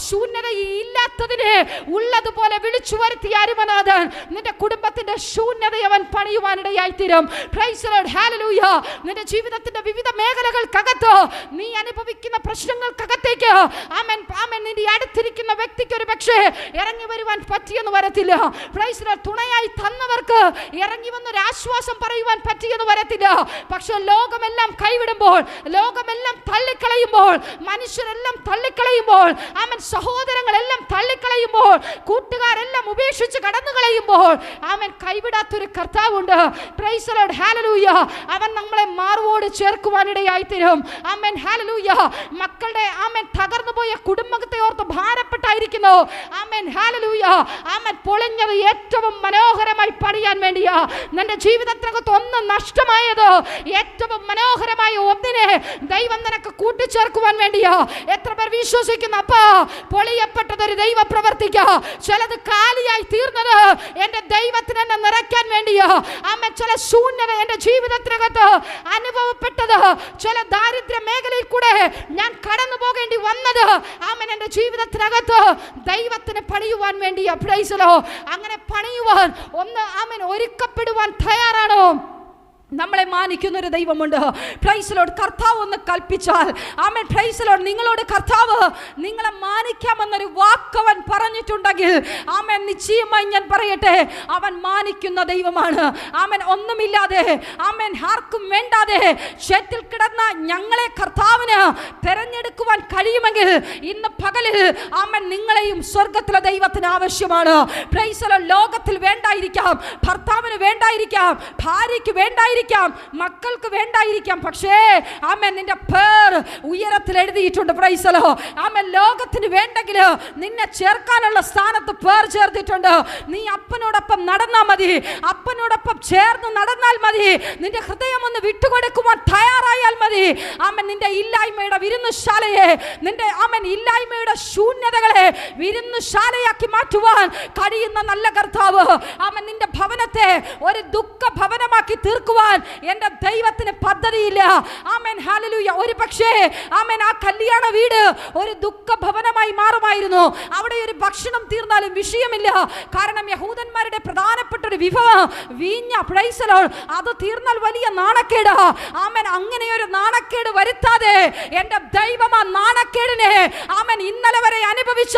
ശൂന്യതയില്ലാത്തതിനെ ഉള്ളതുപോലെ വിളിച്ചു വരുത്തിയ അരുമനാഥൻ നിന്റെ കുടുംബത്തിന്റെ ശൂന്യതയെ അവൻ പണിയുവാനിടയായിത്തീരും. Praise the Lord. ഹല്ലേലൂയ. നിന്റെ ജീവിതത്തിന്റെ വിവിധ മേഖലകൾക്കകത്ത് നീ അനുഭവിക്കുന്ന പ്രശ്നങ്ങൾക്കകത്തേക്ക്, ആമേൻ, ആമേൻ, നിന്റെ അടുത്തിരിക്കുന്ന വ്യക്തിക്ക് ഒരു പക്ഷേ ഇറങ്ങി വരുവാൻ പറ്റിയെന്ന് വരത്തില്ല. Price the Lord. തുണയായി തന്നവർക്ക് ഇറങ്ങി വന്നൊരു ആശ്വാസം പറയുവാൻ പറ്റിയെന്ന് വരത്തില്ല. പക്ഷെ ലോകമെല്ലാം കൈവിടുമ്പോൾ, ലോകമെല്ലാം തള്ളിക്കളയുമ്പോൾ, മനുഷ്യരെല്ലാം തള്ളിക്കളയുമ്പോൾ, ആമേൻ, സഹോദരങ്ങളെല്ലാം തള്ളിക്കളയുമ്പോൾ, കൂട്ടുകാരെല്ലാം ഉപേക്ഷിച്ച് കടന്നു കളയുമ്പോൾ, ആമേൻ, കൈവിടാത്തൊരു കർത്താവുണ്ട്. Praise the Lord. ഹല്ലേലൂയ. അവൻ നമ്മളെ മാർവോട് ചേർക്കുവാനിടയായിത്തീരും. ആമേൻ. ഹല്ലേലൂയ. മക്കളുടെ, ആമേൻ, തകർന്നുപോയ കുടുംബത്തെ ഓർത്ത് ഭാരപ്പെട്ടായിരിക്കുന്നു. ആമേൻ. ഹല്ലേലൂയ. ആമേൻ. പൊളിഞ്ഞത് ഏറ്റവും മനോഹരമായി പണിയാൻ വേണ്ടിയാ. നിന്റെ ജീവിതത്തിനകത്ത് ഒന്ന് നഷ്ടമായത് ഏറ്റവും മനോഹരമായ ഒന്നിനെ ദൈവം നിനക്ക് കൂട്ടിച്ചേർക്കുവാൻ വേണ്ടിയാ. എത്ര പേർ വിശ്വസിക്കുന്നു? അപ്പാ, പൊളിയപ്പെട്ടതൊരു ദൈവ പ്രവർത്തിക്ക, ചിലത് കാലിയായി തീർന്നത് എന്റെ ദൈവത്തിന് എന്നെ നിറയ്ക്കാൻ വേണ്ടിയാ. ആമേൻ. ചില ശൂന്യത എന്റെ ജീവിതത്തിനകത്ത് അനുഭവപ്പെട്ടത്, ചില ദാരിദ്ര്യ മേഖലയിൽ കൂടെ ഞാൻ കടന്നു പോകേണ്ടി വന്നത്, ആമേൻ, എന്റെ ജീവിതത്തിനകത്ത് ദൈവത്തിന് പണിയുവാൻ വേണ്ടിയാ. Price the Lord. അങ്ങനെ പണിയുവാൻ ഒന്ന്, ആമേൻ, ഒരുക്കപ്പെടുവാൻ തയ്യാറാണോ? നമ്മളെ മാനിക്കുന്ന ഒരു ദൈവമുണ്ട്. Price the Lord. കർത്താവ് ഒന്ന് കൽപ്പിച്ചാൽ, ആമേൻ, പ്രൈസ് ദി ലോർഡ്, നിങ്ങളോട് കർത്താവ് നിങ്ങളെ മാനിക്കാമെന്നൊരു വാക്കവൻ പറഞ്ഞിട്ടുണ്ടെങ്കിൽ, ആമേൻ, നിശ്ചയമായി ഞാൻ പറയട്ടെ, അവൻ മാനിക്കുന്ന ദൈവമാണ്. ആമേൻ. ഒന്നുമില്ലാതെ, ആമേൻ, ആർക്കും വേണ്ടാതെ ക്ഷേത്തിൽ കിടന്ന ഞങ്ങളെ കർത്താവിന് തെരഞ്ഞെടുക്കുവാൻ കഴിയുമെങ്കിൽ ഇന്ന് പകലിൽ, ആമേൻ, നിങ്ങളെയും സ്വർഗത്തിലെ ദൈവത്തിന് ആവശ്യമാണ്. Price the Lord. ലോകത്തിൽ വേണ്ടായിരിക്കാം, ഭർത്താവിന് വേണ്ടായിരിക്കാം, ഭാര്യയ്ക്ക് വേണ്ടായിരിക്കാം, മക്കൾക്ക് വേണ്ടായിരിക്കാം, പക്ഷേ ആമേൻ, നിന്റെ പേർ ഉയരത്തിൽ എഴുതിയിട്ടുണ്ട്. Praise the Lord. ആമേൻ. ലോകത്തിന് വേണ്ടെങ്കിൽ നിന്നെ ചേർക്കാനുള്ള സ്ഥാനത്ത് പേർ ചേർത്തിട്ടുണ്ട്. നീ അപ്പനോടൊപ്പം നടന്നാൽ മതി, അപ്പനോടൊപ്പം ചേർന്ന് നടന്നാൽ മതി, നിന്റെ ഹൃദയം ഒന്ന് വിട്ടുകൊടുക്കുവാൻ തയ്യാറായാൽ മതി. ആമേൻ. നിന്റെ ഇല്ലായ്മയുടെ വിരുന്നുശാലയെ, നിന്റെ, ആമേൻ, ഇല്ലായ്മയുടെ ശൂന്യതകളെ വിരുന്നുശാലയാക്കി മാറ്റുവാൻ കഴിയുന്ന നല്ല കർത്താവ്. ആമേൻ. നിന്റെ ഭവനത്തെ ഒരു ദുഃഖ ഭവനമാക്കി തീർക്കുവാൻ എന്റെ ദൈവത്തിന് പദ്ധതിയില്ല. ആമേൻ. ഹല്ലേലൂയ. ഒരു പക്ഷേ, ആമേൻ, ആ കല്യാണ വീട് ഒരു ദുഃഖ ഭവനമായി മാറുമായിരുന്നു. അവിടെ ഒരു ഭക്ഷണം തീർന്നാലും വിഷയമില്ല. കാരണം യഹൂദന്മാരുടെ പ്രധാനപ്പെട്ട ഒരു വിഭവം വീഞ്ഞ. Price the Lord. അത് തീർന്നാൽ വലിയ നാണക്കേട്. ആമേൻ. അങ്ങനെ ഒരു നാണക്കേട് വരുത്താതെ എന്റെ ദൈവം ആ നാണക്കേടിനെ, ആമേൻ, ഇന്നലെ വരെ അനുഭവിച്ച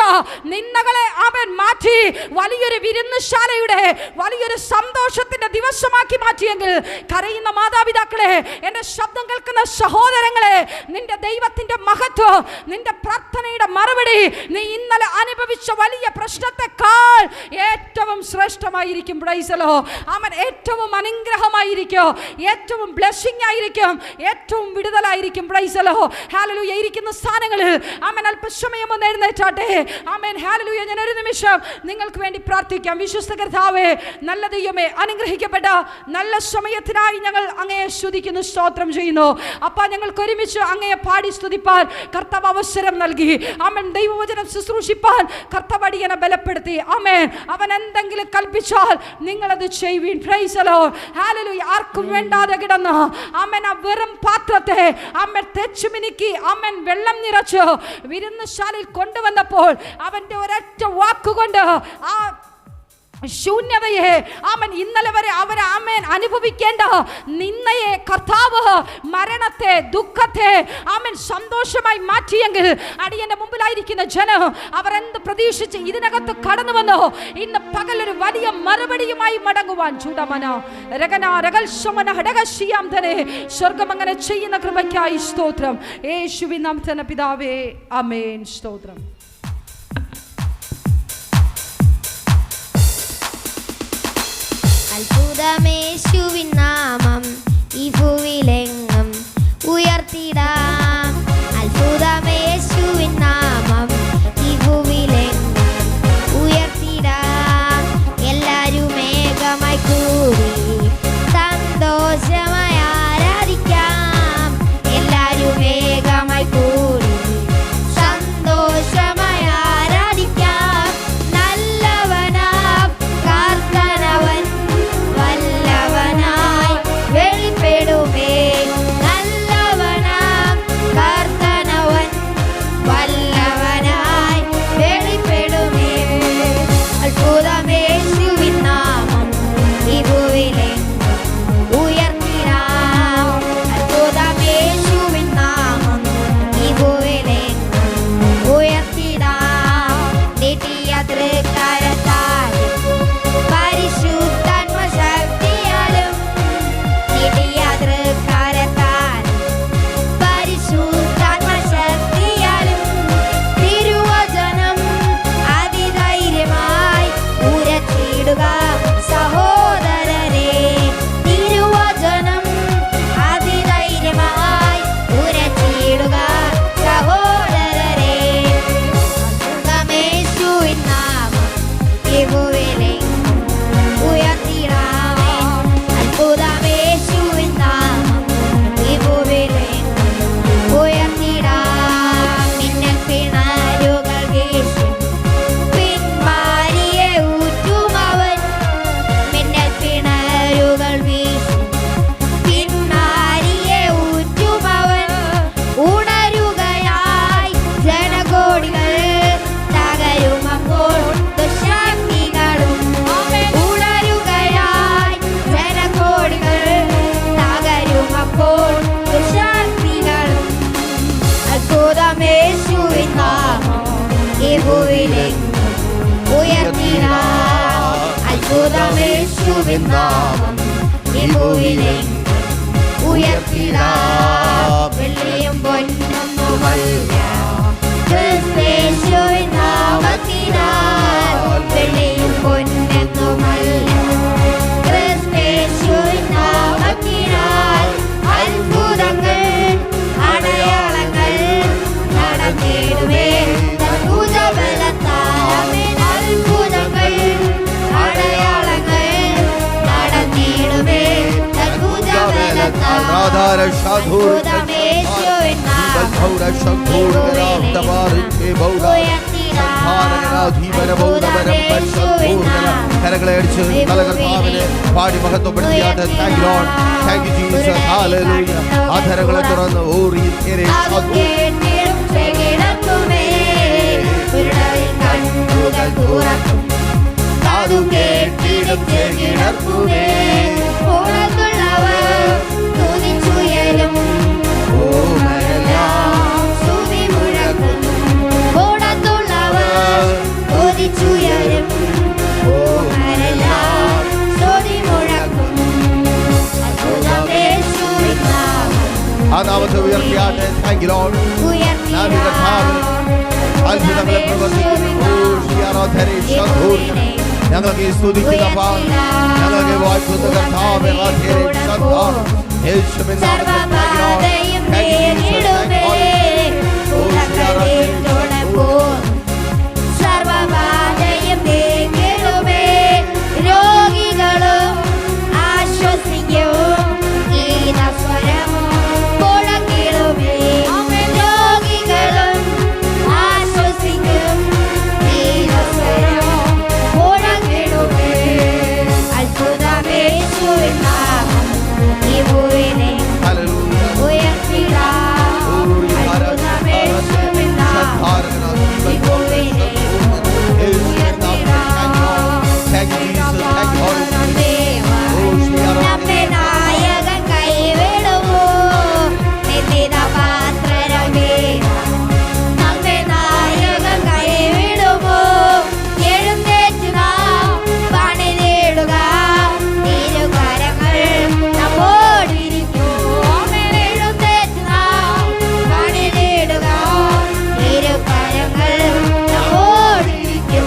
നിന്ദകളെ, ആമേൻ, മാറ്റി വലിയൊരു വിരുന്നുശാലയുടെ, വലിയൊരു സന്തോഷത്തിന്റെ ദിവസമാക്കി മാറ്റിയെങ്കിൽ, കരയുന്ന മാതാപിതാക്കളെ, എന്റെ ശബ്ദം കേൾക്കുന്ന സഹോദരങ്ങളെ, നിന്റെ ദൈവത്തിന്റെ മഹത്വം, നിന്റെ പ്രാർത്ഥനയുടെ മറുപടി നീ ഇന്നലെ അനുഭവിച്ച വലിയ പ്രശ്നത്തെക്കാൾ ഏറ്റവും ശ്രേഷ്ഠമായിരിക്കും. Praise the Lord. ആമേൻ. ഏറ്റവും അനുഗ്രഹമായിരിക്കും, ഏറ്റവും ബ്ലെസ്സിംഗ് ആയിരിക്കും, ഏറ്റവും വിടുതലായിരിക്കും. Praise the Lord. ഹല്ലേലൂയ. ഇരിക്കുന്ന സ്ഥാനങ്ങളിൽ ആമേൻ അല്പസമയം ഒന്ന് എഴുന്നേറ്റാട്ടെ. ആമേൻ. ഹല്ലേലൂയ. ഞാൻ ഒരു നിമിഷം നിങ്ങൾക്ക് വേണ്ടി പ്രാർത്ഥിക്കാം. വിശ്വസ്ത കർത്താവേ, നല്ല ദൈവമേ, അനുഗ്രഹിക്കപ്പെട്ട നല്ല സമയത്തിനായി ഞങ്ങൾ അങ്ങയെ സ്തുതിക്കുന്നു, സ്തോത്രം ചെയ്യുന്നു. അപ്പാ, ഞങ്ങൾക്ക് ഒരുമിച്ച് അങ്ങയെ പാടി സ്തുതിപ്പാൻ കർത്താവ് അവസരം നൽകി. ആമേൻ. ദൈവവചനം ശുശ്രൂഷിപ്പാൻ കർത്താവ് അടിയനെ ബലപ്പെടുത്തി. ആമേൻ. അവൻ എന്തെങ്കിലും കൽപ്പിച്ചാൽ നിങ്ങളത് ചെയ്യുവീൻ. Praise the Lord. ഹല്ലേലൂയ. ആർക്കും വേണ്ടാതെ കിടന്ന ആമേൻ ആ വെറും പാത്രത്തെ ആമേൻ തെച്ചു മിനുക്കി ആമേൻ വെള്ളം നിറച്ച് വിരുന്നുശാലയിൽ കൊണ്ടുവന്നപ്പോൾ അവന്റെ ഒരൊറ്റ വാക്കുകൊണ്ട് ആ ശൂന്യതയെ ആമേൻ ഇന്നലെ വരെ അവർ ആമേൻ അനുഭവിക്കേണ്ട നിന്നയെ കർത്താവ് മരണത്തെ ദുഃഖത്തെ ആമേൻ സന്തോഷമായി മാറ്റിയെങ്കിൽ അടിയന്റെ മുമ്പിലായിരിക്കുന്ന ജനം അവർ എന്ത് പ്രതീക്ഷിച്ച് ഇതിനകത്ത് കടന്നു വന്നോ ഇന്ന് പകലൊരു വലിയ മറുപടിയുമായി മടങ്ങുവാൻ ചൂടമന രഗന രഗൽശമന ഹടകശിയാം തന്നെ സ്വർഗം അങ്ങനെ ചെയ്യുന്ന കൃപയ്ക്കായി സ്തോത്രം. യേശുവിൻ നാമത്തിൽ പിതാവേ, ആമേൻ. സ്തോത്രം. അത്ഭുതമേശുവിൻ നാമം ഈ ഭൂവിലെങ്ങും ഉയർത്തിടാം. അത്ഭുതമേശുവിൻ നാമം ഈ ഭൂവിലെങ്ങും ഉയർത്തിടാം. എല്ലാരും ഏകമായി കൂടി സന്തോഷമായി ആരാധിക്കാം. എല്ലാരും ഏകമായി കൂടി സന്തോഷമായി ആരാധിക്കാം. നല്ലവനാം കർത്താവൻ വല്ലവനായി വെളിപ്പെടുമേ. നല്ലവനാം കർത്താവൻ വല്ലവനായി വെളിപ്പെടുമേ. അത്ഭുതമേശുവിൻ നാമം ഈ ഭൂവിലെങ്ങും ഉയർത്തിടാം. അത്ഭുതമേശുവിൻ നാമം ഈ ഭൂവിലെങ്ങും ഉയർത്തിടാം. നീട്ടിയ തൃക്കരത്താലും പരിശുദ്ധാത്മ ശക്തിയാലും നീട്ടിയ തൃക്കരത്താലും പരിശുദ്ധാത്മ ശക്തിയാലും തിരുവചനം അതിധൈര്യമായി ഉരച്ചിടുക സഹോദരരെ. തിരുവചനം അതിധൈര്യമായി ഉരച്ചിടുക സഹോദരരെ. അത്ഭുതമേശുവിൻ നാമം ഈ ഭൂവിലെങ്ങും ഉയർത്തിടാമേ. അത്ഭുതമേശുവിൻ നാമം ഈ ഭൂവിലെങ്ങും ഉയർത്തിടാം. മിന്നൽ പിണരുകൾ വീശും പിന്മാരിയെ ഊറ്റുമവൻ. മിന്നൽ പിണരുകൾ വീശും പിന്മാരിയെ ഊറ്റുമവൻ. ഉണരുകയായി ജനകോടികൾ തകരുമപ്പോൾ ദുശക്തികളും. ഉണരുകയായി ജനകോടികൾ തകരുമപ്പോൾ ദുശക്തികളും. അത്ഭുതമേശുവിൻ നാമം ഈ ഭൂവിലെങ്ങും ഉയർത്തിടാം. അത്ഭുതമേശുവിൻ നാമം ഈ ഭൂവിലെങ്ങും ഉയർത്തിടാം. വെള്ളിയും പൊന്നൊന്നുമല്ല ക്രിസ്തേശുവിൻ നാമത്തിനാൽ. വെള്ളിയും പൊന്നൊന്നുമല്ല ക്രിസ്തേശുവിൻ നാമത്തിനാൽ. അത്ഭുതങ്ങൾ അടയാളങ്ങൾ നടന്നിടുമേ ഭുജബലത്താൽ. അത്ഭുതങ്ങൾ അടയാളങ്ങൾ നടന്നിടുമേ ഭുജബലത്താൽ. അത്ഭുതമേശുവിൻ നാമം കരങ്ങളെ അടിച്ച് നല്ല കർത്താവിനെ പാടി മഹത്വപ്പെടുത്തിയാട്ട്. Thank you Lord, thank you Jesus, ഹല്ലേലൂയ. ആധരങ്ങളെ തുറന്ന് ഓറി ആ നാമത്തെ പരിശുദ്ധപ്പെടുത്തിയാട്ടെ. Thank you, Lord. നാവിക കർത്താവേ, അത്ഭുതങ്ങളെ പ്രവർത്തിക്കുന്നു. ഞങ്ങൾക്ക് ഈ സ്തുതിക്കുന്നപ്പ, ഞങ്ങൾക്ക് വാഴ്ത്തുന്ന കർത്താവേ, യേശുവിൻ രോഗികളും ആശ്വസിക്കും ഗീതസ്വരമോ മുഴങ്ങിടുമേ. രോഗികളും ആശ്വസിക്കും ഗീതസ്വരമോ മുഴങ്ങിടുമേ. അത്ഭുതമേശുവിൻ നാമം ഈ ഭൂവിനെ ഉയർത്തിടാം. അത്ഭുതമേശുവിൻ നാമം ഈ ഭൂവിനെ ഉയർത്തിടാം. നമ്മെ നായകൻ കൈവിടുമോ നിന്ദിത പാത്രരമേ. നമ്മെ നായകൻ കൈവിടുമോ എഴുന്നേറ്റ് നാം പണിതിടുക. തിരുകരങ്ങൾ നമ്മോടിരിക്കും. എഴുന്നേറ്റ് നാം പണിതിടുക. തിരുകരങ്ങൾ നമ്മോടിരിക്കും.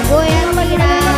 Voy a mirar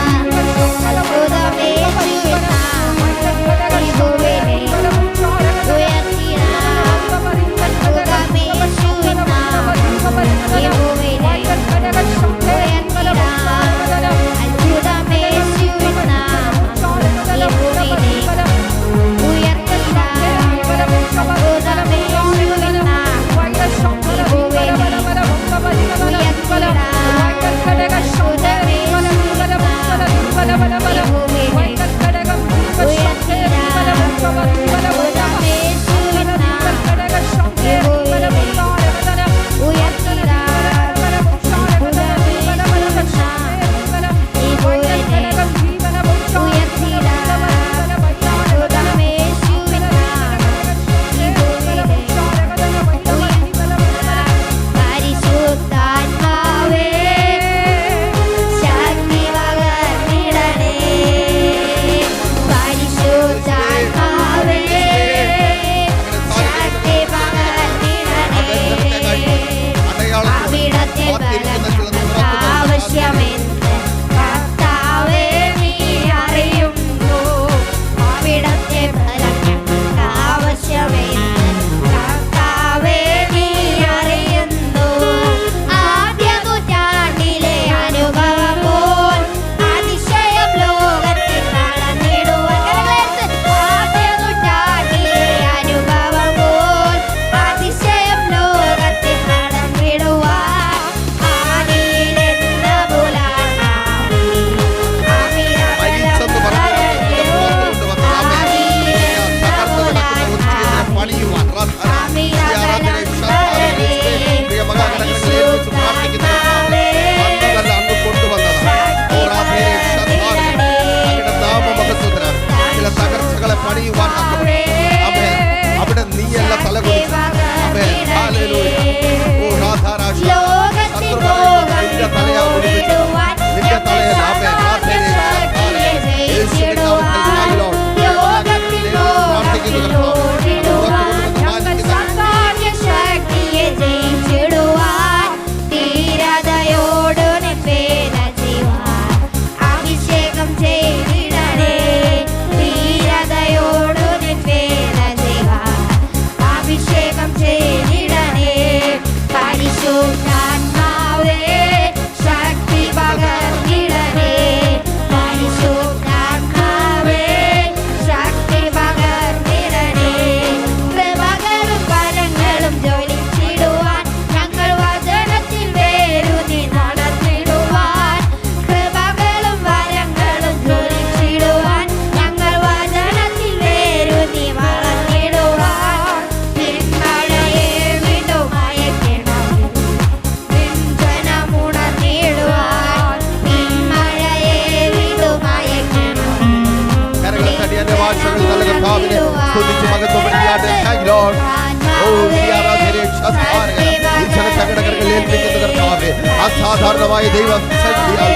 അസാധാരണമായ ദൈവം ശക്തിയാൽ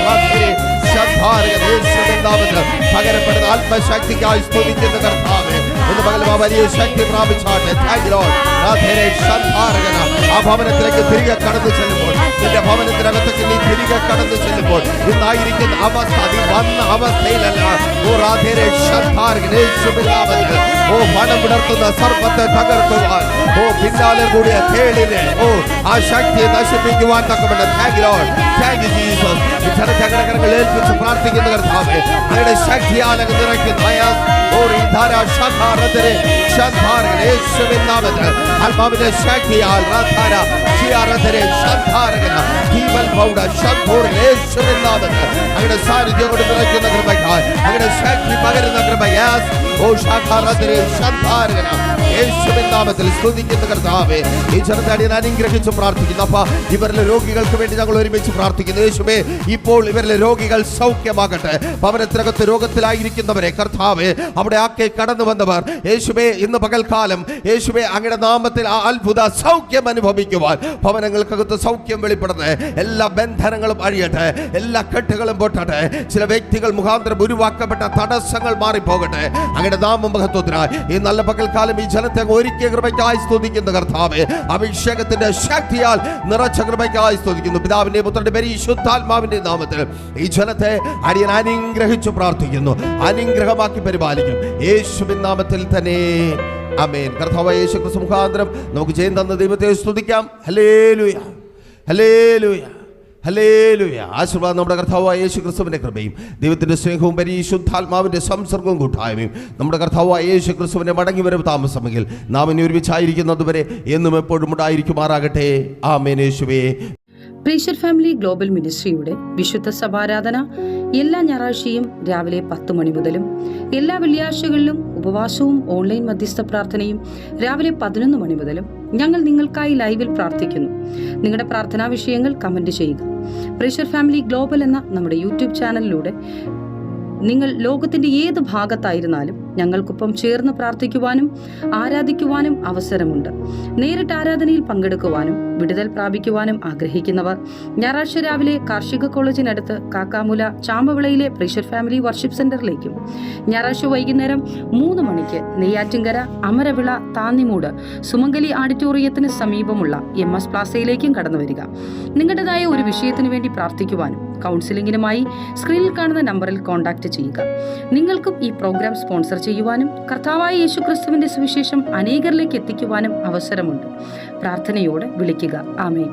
പകരപ്പെടുന്ന ആത്മശക്തിക്കായി സ്തുതിക്കുന്ന കർത്താവേ, ഇന്ന് പകലും ആ വലിയ ശക്തി പ്രാപിച്ചാട്ടെ. Thank you Lord. ആ ഭവനത്തിലേക്ക് തിരികെ കടന്നു ചെല്ലുമ്പോൾ, നിന്റെ ഭവനത്തിനകത്തേക്ക് നീ തിരികെ കടന്നു ചെല്ലുമ്പോൾ ഇന്നായിരിക്കുന്ന അവസ്ഥ നീ വന്ന അവസ്ഥയിലല്ല. മനം വിടർത്തുന്ന സർപ്പത്തെ തകർക്കുവാൻ, പിന്നാലെ കൂടിയ തേളിനെ ആ ശക്തിയെ നശിപ്പിക്കുവാൻ തക്കമുണ്ട്. Thank you Lord. Thank you Jesus. ജനതകരങ്ങൾ ഏൽപ്പിച്ച് പ്രാർത്ഥിക്കുന്ന കർത്താവേ, അങ്ങയുടെ ശക്തിയാൽ അങ്ങ് നിറയ്ക്കുന്ന ആത്മാവിന്റെ ശക്തിയാൽ അങ്ങയുടെ സാന്നിധ്യം കൊണ്ട് നിറയ്ക്കുന്ന കൃപയ്ക്കായി, അങ്ങയുടെ ശക്തി പകരുന്ന കൃപയാൽ യേശുവിൻ നാമത്തിൽ സ്തുതിക്കുന്ന കർത്താവേ, ഈ ജനതയെ അനുഗ്രഹിച്ച് പ്രാർത്ഥിക്കുന്നു. അപ്പ ഇവരിലെ രോഗികൾക്ക് വേണ്ടി ഞങ്ങൾ ഒരുമിച്ച് പ്രാർത്ഥിക്കുന്നു. യേശുവേ, ഇപ്പോൾ ഇവരിലെ രോഗികൾ സൗഖ്യമാകട്ടെ. ഭവനത്തിനകത്ത് രോഗത്തിലായിരിക്കുന്നവരെ കർത്താവേ, അവിടെ ആക്കെ കടന്നു വന്നവർ യേശുവേ, ഇന്ന് പകൽക്കാലം യേശുവേ അങ്ങയുടെ നാമത്തിൽ ആ അത്ഭുത സൗഖ്യം അനുഭവിക്കുവാൻ, ഭവനങ്ങൾക്കകത്ത് സൗഖ്യം വെളിപ്പെടുന്നത്, എല്ലാ ബന്ധനങ്ങളും അഴിയട്ടെ, എല്ലാ കെട്ടുകളും പൊട്ടട്ടെ. ചില വ്യക്തികൾ മുഖാന്തരം ഉരുവാക്കപ്പെട്ട തടസ്സങ്ങൾ മാറിപ്പോകട്ടെ. അങ്ങയുടെ നാമം മഹത്വത്തിനായി ഈ നല്ല പകൽക്കാലം ഈ ജനത്തെ ഒരുക്കിയ കൃപയ്ക്കായി സ്തുതിക്കുന്ന കർത്താവേ, അഭിഷേകത്തിന്റെ ശക്തിയാൽ നിറച്ച കൃപയ്ക്കായി സ്തുതിക്കുന്നു. പിതാവിന്റെ പുത്രന്റെ പരിശുദ്ധാത്മാവിന്റെ നാമത്തിൽ ഈ ജനത്തെ അടിയൻ അനുഗ്രഹിച്ചു പ്രാർത്ഥിക്കുന്നു. അനുഗ്രഹമാക്കി പരിപാലിക്കും യേശുവിൻ നാമത്തിൽ തന്നെ. ആമേൻ. കർത്താവായ യേശു ക്രിസ്തു മുഖാന്തരം നമുക്ക് ജയം തന്ന ദൈവത്തെ സ്തുതിക്കാം. Hallelujah, hallelujah, hallelujah. ആശീർവാദം നമ്മുടെ കർത്താവായ യേശു ക്രിസ്തുവിന്റെ കൃപയും ദൈവത്തിന്റെ സ്നേഹവും പരിശുദ്ധാത്മാവിന്റെ സംസർഗവും കൂട്ടായ്മയും നമ്മുടെ കർത്താവായ യേശു ക്രിസ്തുവിന്റെ മടങ്ങി വരവ് താമസമെങ്കിൽ നാം ഇനി ഒരുമിച്ചായിരിക്കുന്നതുവരെ എന്നും എപ്പോഴും ഉണ്ടായിരിക്കുമാറാകട്ടെ. ആമേൻ. യേശുവേ. പ്രീഷർ ഫാമിലി ഗ്ലോബൽ മിനിസ്ട്രിയുടെ വിശുദ്ധ സഭാരാധന എല്ലാ ഞായറാഴ്ചയും രാവിലെ 10 മണി മുതലും എല്ലാ വെള്ളിയാഴ്ചകളിലും ഉപവാസവും ഓൺലൈൻ മധ്യസ്ഥ പ്രാർത്ഥനയും രാവിലെ 11 മണി മുതലും ഞങ്ങൾ നിങ്ങൾക്കായി ലൈവിൽ പ്രാർത്ഥിക്കുന്നു. നിങ്ങളുടെ പ്രാർത്ഥനാ വിഷയങ്ങൾ കമന്റ് ചെയ്യുക. പ്രീഷർ ഫാമിലി ഗ്ലോബൽ എന്ന നമ്മുടെ യൂട്യൂബ് ചാനലിലൂടെ നിങ്ങൾ ലോകത്തിന്റെ ഏത് ഭാഗത്തായിരുന്നാലും ഞങ്ങൾക്കൊപ്പം ചേർന്ന് പ്രാർത്ഥിക്കുവാനും ആരാധിക്കുവാനും അവസരമുണ്ട്. നേരിട്ട് ആരാധനയിൽ പങ്കെടുക്കുവാനും വിടുതൽ പ്രാപിക്കുവാനും ആഗ്രഹിക്കുന്നവർ ഞായറാഴ്ച രാവിലെ കാർഷിക കോളേജിനടുത്ത് കാക്കാമുല ചാമ്പവിളയിലെ പ്രീഷർ ഫാമിലി വർഷിപ്പ് സെന്ററിലേക്കും ഞായറാഴ്ച വൈകുന്നേരം 3 മണിക്ക് നെയ്യാറ്റിൻകര അമരവിള താന്നിമൂട് സുമംഗലി ഓഡിറ്റോറിയത്തിന് സമീപമുള്ള MS പ്ലാസയിലേക്കും കടന്നു വരിക. നിങ്ങളുടേതായ ഒരു വിഷയത്തിനു വേണ്ടി പ്രാർത്ഥിക്കുവാനും കൗൺസിലിംഗിനുമായി സ്ക്രീനിൽ കാണുന്ന നമ്പറിൽ കോൺടാക്ട് ചെയ്യുക. നിങ്ങൾക്കും ഈ പ്രോഗ്രാം സ്പോൺസർ ചെയ്യുവാനും കർത്താവായ യേശുക്രിസ്തുവിന്റെ സുവിശേഷം അനേകരിലേക്ക് എത്തിക്കുവാനും അവസരമുണ്ട്. പ്രാർത്ഥനയോടെ വിളിക്കുക. ആമേൻ.